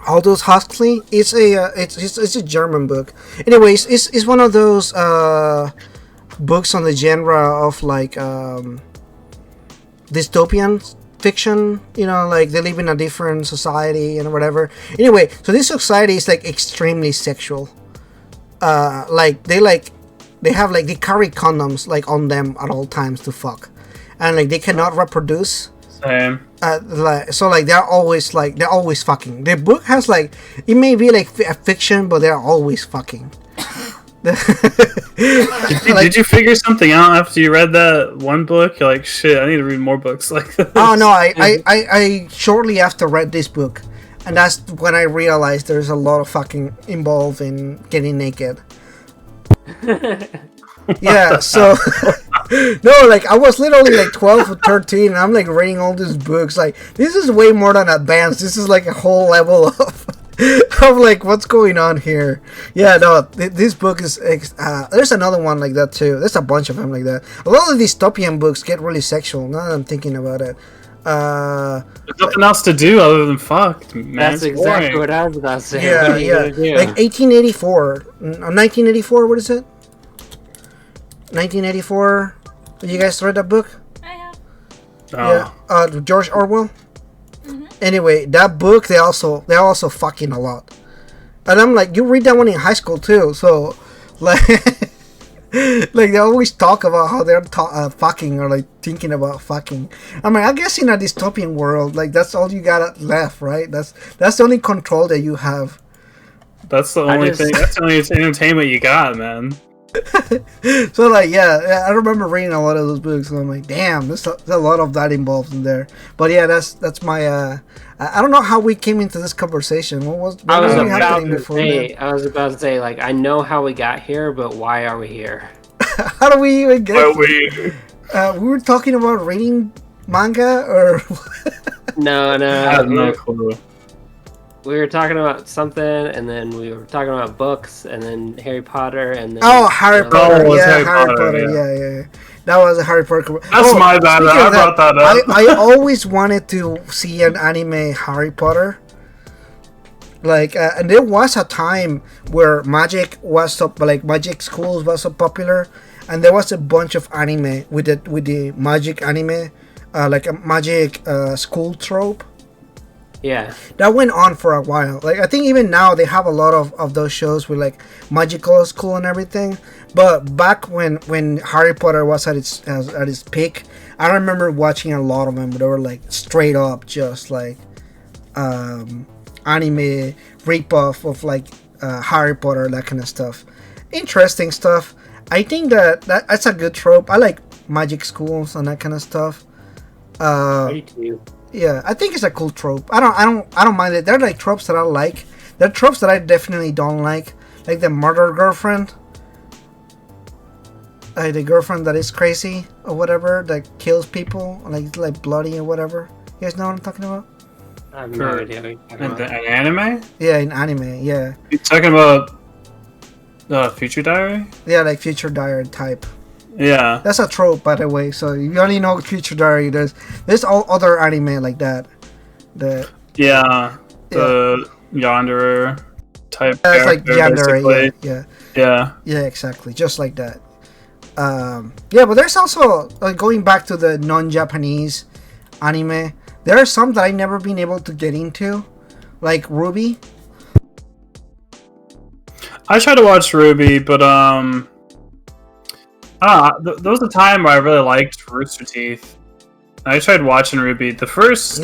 Aldous Huxley. It's a German book. Anyways, it's one of those books on the genre of like dystopian fiction. You know, like they live in a different society and whatever. Anyway, so this society is like extremely sexual. Like they carry condoms like on them at all times to fuck, and like they cannot reproduce. Same. So they're always fucking. The book has like, it may be like a fiction, but they're always fucking. Did you figure something out after you read that one book? You're like, shit, I need to read more books like this. Oh no, I shortly after read this book, and that's when I realized there's a lot of fucking involved in getting naked. Yeah, so no, like I was literally like 12 or 13, and I'm like reading all these books. Like this is way more than advanced. This is like a whole level of like what's going on here. Yeah, no, this book is. There's another one like that too. There's a bunch of them like that. A lot of these dystopian books get really sexual. Now that I'm thinking about it. There's nothing else to do other than fuck, man. That's exactly what I was about to say. Yeah. Like 1884, 1984. What is it? 1984. You guys read that book? I have. Oh. Yeah. George Orwell. Mm-hmm. Anyway, that book they're also fucking a lot, and I'm like, you read that one in high school too, so like like they always talk about how they're fucking or like thinking about fucking. I mean, I guess in a dystopian world, like that's all you got left, right? That's the only control that you have. That's the only thing. That's the only entertainment you got, man. So like yeah, I remember reading a lot of those books, and I'm like, damn, there's a lot of that involved in there. But yeah, that's my I don't know how we came into this conversation. What was happening before that? I was about to say, like, I know how we got here, but why are we here? How do we even get here? We were talking about reading manga, or No, I have no clue. we were talking about something, and then we were talking about books, and then Harry Potter, and then Harry Potter, Harry Potter, Potter, yeah. That was a Harry Potter. That's my bad. I brought that up. I always wanted to see an anime Harry Potter. Like, and there was a time where magic was so, like, magic schools was so popular, and there was a bunch of anime with the magic anime, like a magic school trope. Yeah, that went on for a while. Like, I think even now they have a lot of those shows with like magical school and everything. But back when Harry Potter was at its peak, I remember watching a lot of them. They were like straight up just like anime ripoff of like Harry Potter, that kind of stuff. Interesting stuff. I think that's a good trope. I like magic schools and that kind of stuff. me too. Yeah, I think it's a cool trope. I don't mind it. They're like tropes that I like. They're tropes that I definitely don't like the murder girlfriend, the girlfriend that is crazy or whatever, that kills people, like bloody or whatever. You guys know what I'm talking about? I have no idea what you're talking about. An anime? Yeah, in anime. Yeah. You talking about Future Diary? Yeah, like Future Diary type. Yeah. That's a trope, by the way. So if you only know Future Diary, there's all other anime like that. The Yanderer type. It's like Yanderer, yeah, exactly, just like that. But there's also going back to the non-Japanese anime. There are some that I've never been able to get into, like Ruby. I tried to watch Ruby, but there was a time where I really liked Rooster Teeth. I tried watching Ruby. The first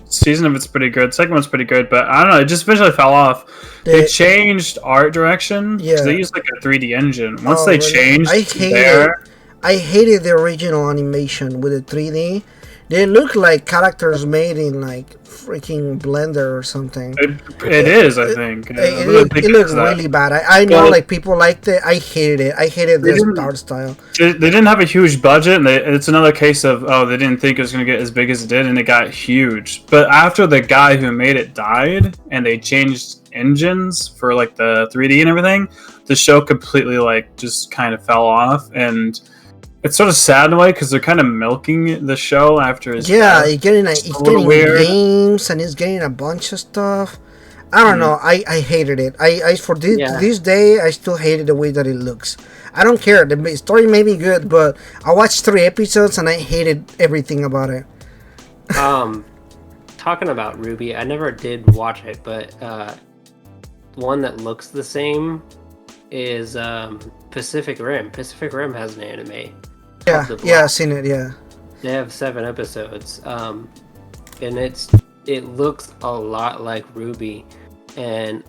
season of it's pretty good. The second one's pretty good, but I don't know. It just eventually fell off. They changed art direction. Yeah, they used like a 3D engine. Once they changed, I hated the original animation with the 3D. They look like characters made in like freaking Blender or something. It is, I think. It looks really bad. I know, like, people liked it. I hated it. I hated this art style. They didn't have a huge budget, and it's another case of they didn't think it was going to get as big as it did, and it got huge. But after the guy who made it died, and they changed engines for like the 3D and everything, the show completely like just kind of fell off, and it's sort of sad in a way because they're kind of milking the show after his death. He's getting games, and he's getting a bunch of stuff. I don't know. I hated it. This day I still hated the way that it looks. I don't care. The story may be good, but I watched 3 episodes and I hated everything about it. Talking about Ruby, I never did watch it, but one that looks the same is Pacific Rim. Pacific Rim has an anime. Yeah, I've seen it. Yeah, they have 7 episodes, and it looks a lot like Ruby. And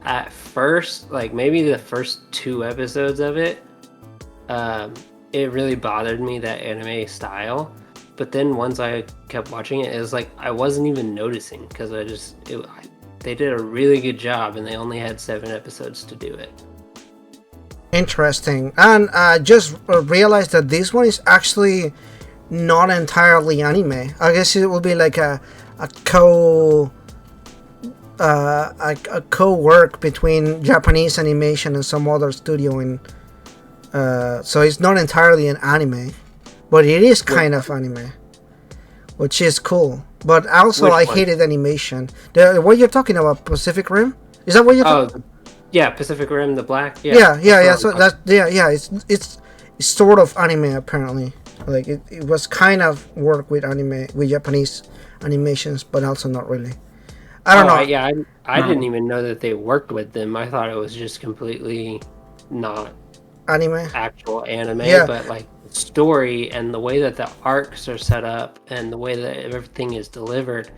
at first, like maybe the first 2 episodes of it, it really bothered me, that anime style. But then once I kept watching it, it was like I wasn't even noticing because they did a really good job, and they only had 7 episodes to do it. Interesting. And I just realized that this one is actually not entirely anime. I guess it will be like a co-work between Japanese animation and some other studio so it's not entirely an anime, but it is kind of anime, which is cool. But also I hated animation. What you're talking about, Pacific Rim? Is that what you're talking? Yeah, Pacific Rim, the black. Yeah. So it's sort of anime apparently. Like it was kind of work with anime, with Japanese animations, but also not really. I don't know. I didn't even know that they worked with them. I thought it was just completely not Anime. actual anime, Yeah. but like the story and the way that the arcs are set up and the way that everything is delivered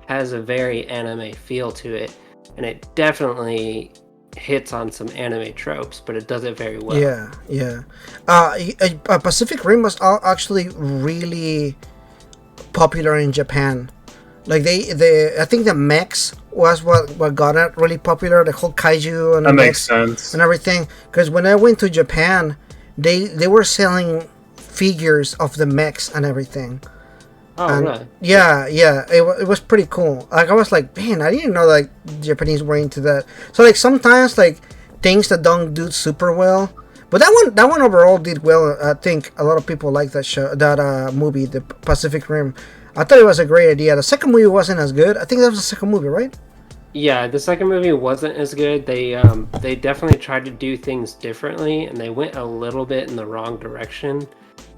has a very anime feel to it, and it definitely hits on some anime tropes, but it does it very well. Yeah. Pacific Rim was actually really popular in Japan. Like I think the mechs was what got it really popular. The whole kaiju and that makes sense and everything. Because when I went to Japan, they were selling figures of the mechs and everything. Oh, and really? Yeah. It was pretty cool. Like I was like, man, I didn't know like Japanese were into that. So like sometimes like things that don't do super well, but that one overall did well. I think a lot of people like that movie, the Pacific Rim. I thought it was a great idea. The second movie wasn't as good. I think that was the second movie, right? Yeah, the second movie wasn't as good. They definitely tried to do things differently, and they went a little bit in the wrong direction.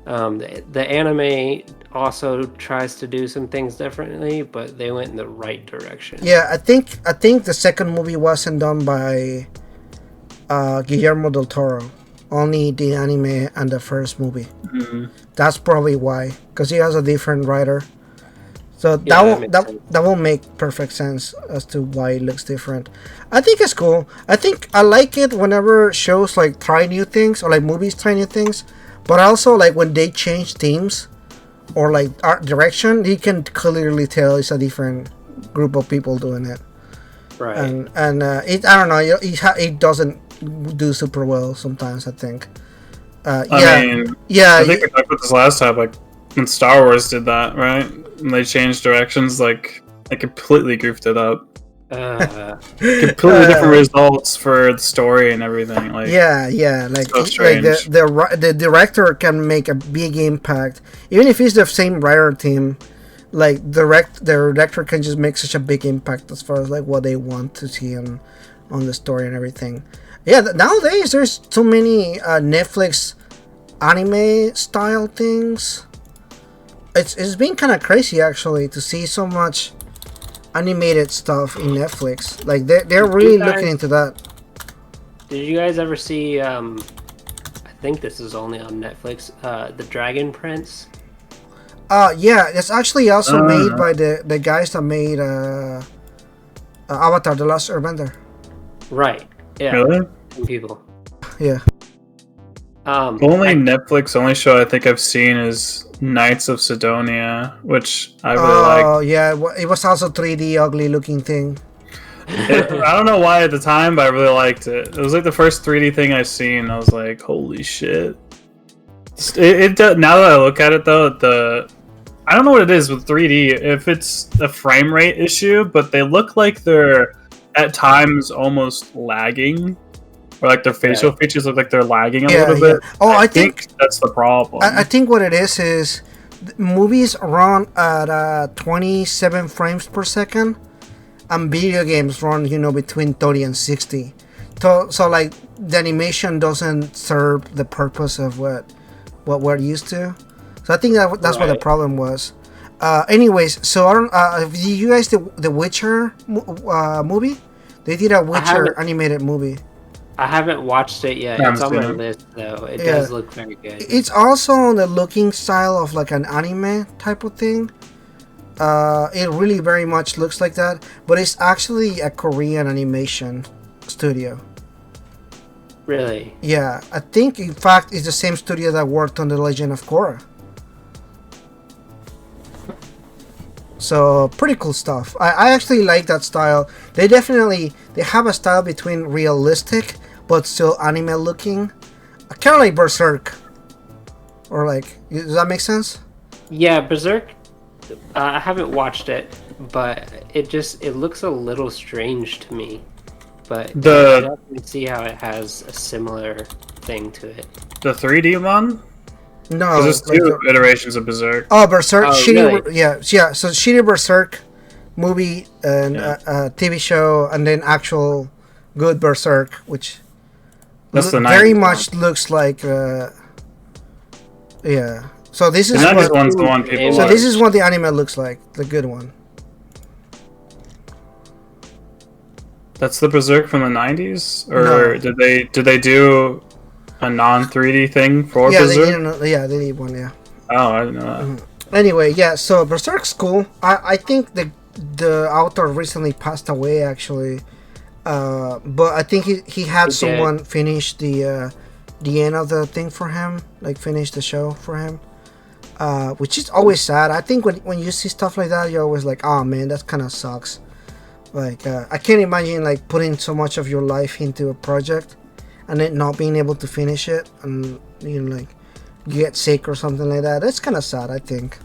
The anime also tries to do some things differently, but they went in the right direction. Yeah, I think the second movie wasn't done by Guillermo del Toro. Only the anime and the first movie. Mm-hmm. That's probably why, because he has a different writer. So that will make perfect sense as to why it looks different. I think it's cool. I think I like it whenever shows like try new things or like movies try new things. But also like when they change themes or like art direction, you can clearly tell it's a different group of people doing it. Right. And it, I don't know, it doesn't do super well sometimes, I think. I think we talked about this last time, like when Star Wars did that, right? And they changed directions, like they completely goofed it up. Completely different results for the story and everything. Like like so the director can make a big impact, even if it's the same writer team. Like the director can just make such a big impact as far as like what they want to see on the story and everything. Yeah, nowadays there's so many Netflix anime style things. It's been kind of crazy actually to see so much animated stuff in Netflix. Like they're really looking into that. Did you guys ever see? I think this is only on Netflix. The Dragon Prince. Yeah, it's actually also made by the guys that made Avatar: The Last Airbender. Right. Yeah. Really? People. Yeah. Netflix only show I think I've seen is Knights of Sidonia, which I really like. Oh yeah, it was also 3D ugly looking thing. I don't know why at the time, but I really liked it. It was like the first 3D thing I seen. I was like, holy shit! Now that I look at it though, I don't know what it is with 3D. If it's a frame rate issue, but they look like they're at times almost lagging. Or like their facial features look like they're lagging a little bit. Oh, I think that's the problem. I think what it is movies run at 27 frames per second, and video games run between 30 and 60. So like the animation doesn't serve the purpose of what we're used to. So I think that's what the problem was. Anyways, so I don't. Did you guys the Witcher movie? They did a Witcher animated movie. I haven't watched it yet. It's on my list, though. It does look very good. It's also on the looking style of like an anime type of thing. It really very much looks like that, but it's actually a Korean animation studio. Really? Yeah, I think in fact it's the same studio that worked on The Legend of Korra. So pretty cool stuff. I actually like that style. They have a style between realistic but still anime looking, kind of like Berserk. Or like, does that make sense? Yeah, Berserk. I haven't watched it, but it looks a little strange to me. But I definitely see how it has a similar thing to it. The 3D one? No, there's two iterations of Berserk. Oh, Berserk, really? Yeah. So shitty Berserk movie and TV show, and then actual good Berserk, which very much looks like, So this is The 90s what. one's the one people So watch. this is what the anime looks like. The good one. That's the Berserk from the 90s? Or No. did they do a non 3D thing for Yeah, Berserk? they need one. Yeah. Oh, I didn't know that. Anyway, yeah. So Berserk's cool. I think the author recently passed away actually, but I think he had someone finish the end of the thing for him, like finish the show for him, which is always sad. I think when you see stuff like that, you're always like, oh man, that kind of sucks. Like I can't imagine like putting so much of your life into a project and then not being able to finish it, and like you get sick or something like that. That's kind of sad, I think.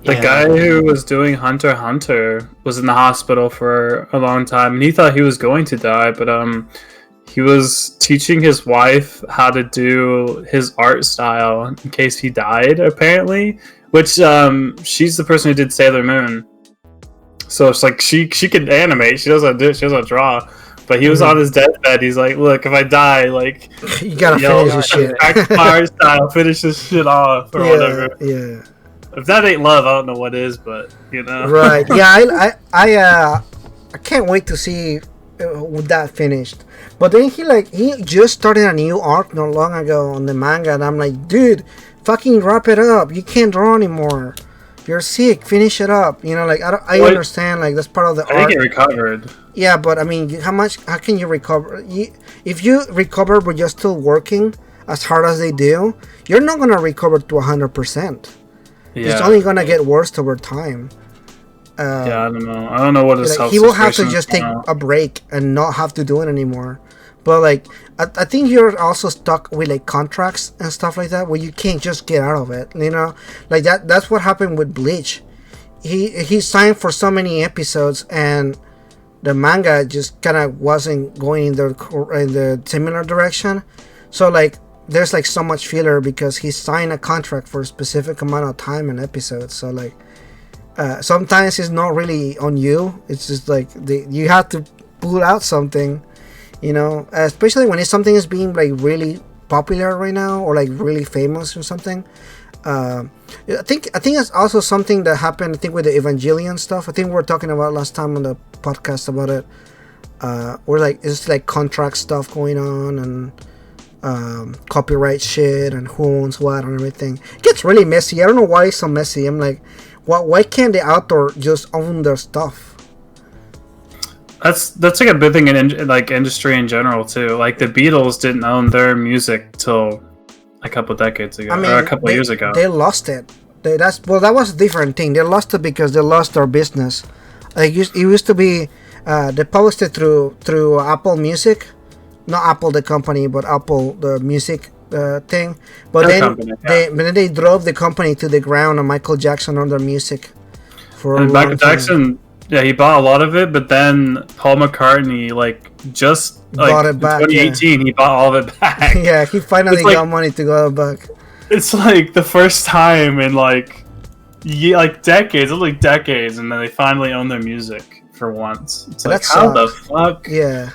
The guy who was doing Hunter x Hunter was in the hospital for a long time, and he thought he was going to die, but he was teaching his wife how to do his art style in case he died, apparently. Which she's the person who did Sailor Moon, so it's like she can animate. She doesn't draw. But he was on his deathbed. He's like, "Look, if I die, like you gotta finish this shit. Act my art style, finish this shit off or whatever." Yeah. If that ain't love, I don't know what is. But Right. Yeah. I can't wait to see that finished. But then he just started a new arc not long ago on the manga, and I'm like, dude, fucking wrap it up. You can't draw anymore. You're sick. Finish it up. I understand. Like that's part of the I art. think it recovered. Yeah, but I mean, how can you recover? If you recover but you're still working as hard as they do, you're not gonna recover to 100%. Yeah. It's only gonna get worse over time. Yeah, I don't know. I don't know what his health he will have to situation just is take now. a break and not have to do it anymore. But like, I think you're also stuck with like contracts and stuff like that where you can't just get out of it. Like that's what happened with Bleach. He signed for so many episodes and the manga just kind of wasn't going in the similar direction. So like, there's like so much filler because he signed a contract for a specific amount of time and episodes. So like, sometimes it's not really on you. It's just like you have to pull out something, especially when something is being like really popular right now or like really famous or something. I think it's also something that happened. I think with the Evangelion stuff. I think we were talking about last time on the podcast about it. Where like it's like contract stuff going on and copyright shit and who owns what and everything. It gets really messy. I don't know why it's so messy. I'm like, why can't the author just own their stuff? That's like a big thing in like industry in general too. Like the Beatles didn't own their music till a couple decades ago, or a couple years ago. They lost it. That was a different thing. They lost it because they lost their business. It used to be they published it through Apple Music, not Apple the company, but Apple the music thing. But then they drove the company to the ground, and Michael Jackson owned their music for a long Michael time. Jackson, yeah, he bought a lot of it, but then Paul McCartney Bought it back, in 2018 he bought all of it back. Yeah, he finally got money to go back. It's like the first time in decades, and then they finally own their music for once. It's like, how the fuck? Yeah.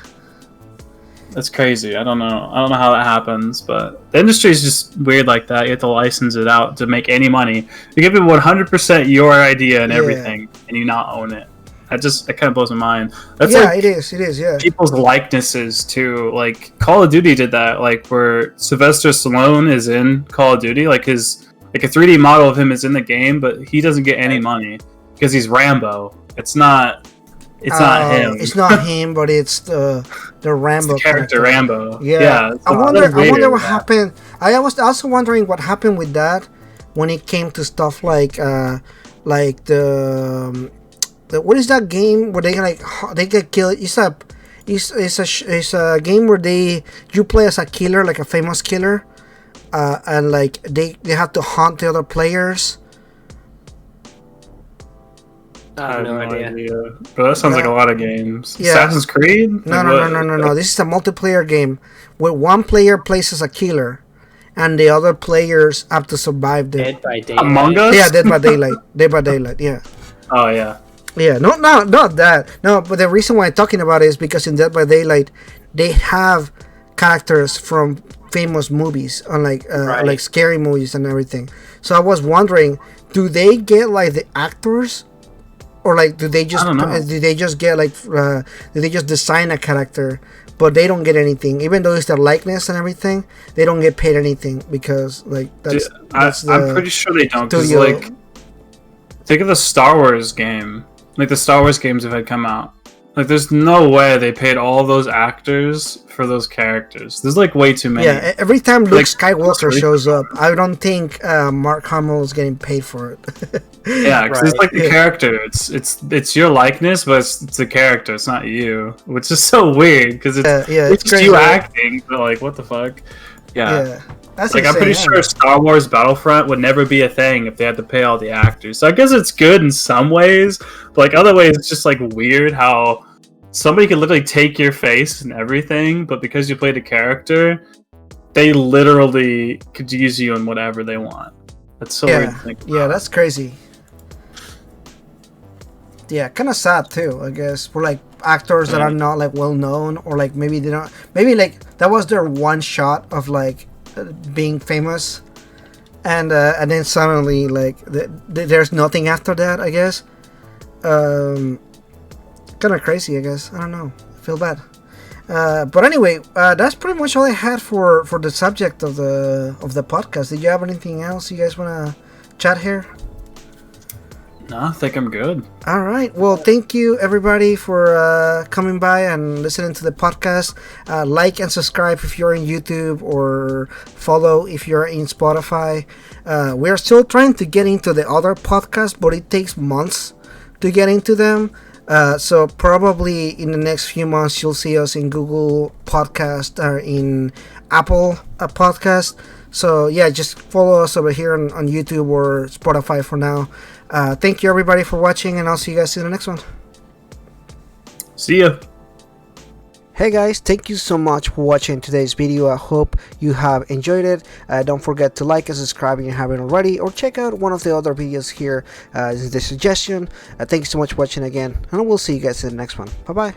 That's crazy. I don't know how that happens, but the industry is just weird like that. You have to license it out to make any money. You give it 100% your idea and everything, and you not own it. That kind of blows my mind. That's it is. Yeah. People's likenesses too. Like Call of Duty did that. Like where Sylvester Stallone is in Call of Duty, like a 3D model of him is in the game, but he doesn't get any money because he's Rambo. It's not him. It's not him, but it's the Rambo character Rambo. Yeah. I wonder what happened. I was also wondering what happened with that when it came to stuff like the what is that game where they get killed? It's a game where you play as a killer, like a famous killer, and like they have to hunt the other players. I have no idea. But that sounds like a lot of games. Yeah. Assassin's Creed? No. This is a multiplayer game where one player plays as a killer, and the other players have to survive the Dead by Daylight. Among Us? Yeah, Dead by Daylight. Dead by Daylight. Yeah. Oh yeah. Yeah, not that. No, but the reason why I'm talking about it is because in Dead by Daylight, they have characters from famous movies, unlike Right. like scary movies and everything. So I was wondering, do they get like the actors, or like do they just I don't know. do they just get like do they just design a character, but they don't get anything, even though it's their likeness and everything? They don't get paid anything because like that's, Dude, that's I'm pretty sure they don't. Because studio. like, think of the Star Wars game. Like the Star Wars games have had come out. Like, there's no way they paid all those actors for those characters. There's like way too many. Yeah, every time Luke Like, Skywalker really? shows up, I don't think Mark Hamill is getting paid for it. Yeah, because it's Right. like the character. It's your likeness, but it's the character. It's not you, which is so weird because it's it's it's crazy. you acting. But like, what the fuck? Yeah, that's Like, I'm insane, pretty sure Star Wars Battlefront would never be a thing if they had to pay all the actors. So I guess it's good in some ways, but like other ways, it's just like weird how somebody could literally take your face and everything, but because you played a character, they literally could use you in whatever they want. That's so weird to think Yeah, about. that's crazy. Yeah, kind of sad too, I guess, for like actors that are not like well known, or like maybe they don't, maybe like that was their one shot of like being famous, and then suddenly like there's nothing after that, I guess. Kind of crazy, I guess. I don't know. I feel bad. But anyway, that's pretty much all I had for the subject of the podcast. Did you have anything else you guys want to chat here? No, I think I'm good. All right. Well, thank you everybody for coming by and listening to the podcast. Like and subscribe if you're in YouTube, or follow if you're in Spotify. We're still trying to get into the other podcasts, but it takes months to get into them. So probably in the next few months you'll see us in Google Podcast or in Apple Podcast. So yeah, just follow us over here on YouTube or Spotify for now. Thank you everybody for watching, and I'll see you guys in the next one. See ya. Hey guys, thank you so much for watching today's video. I hope you have enjoyed it. Don't forget to like and subscribe if you haven't already, or check out one of the other videos here. This is the suggestion. Thank you so much for watching again, and we'll see you guys in the next one. Bye bye.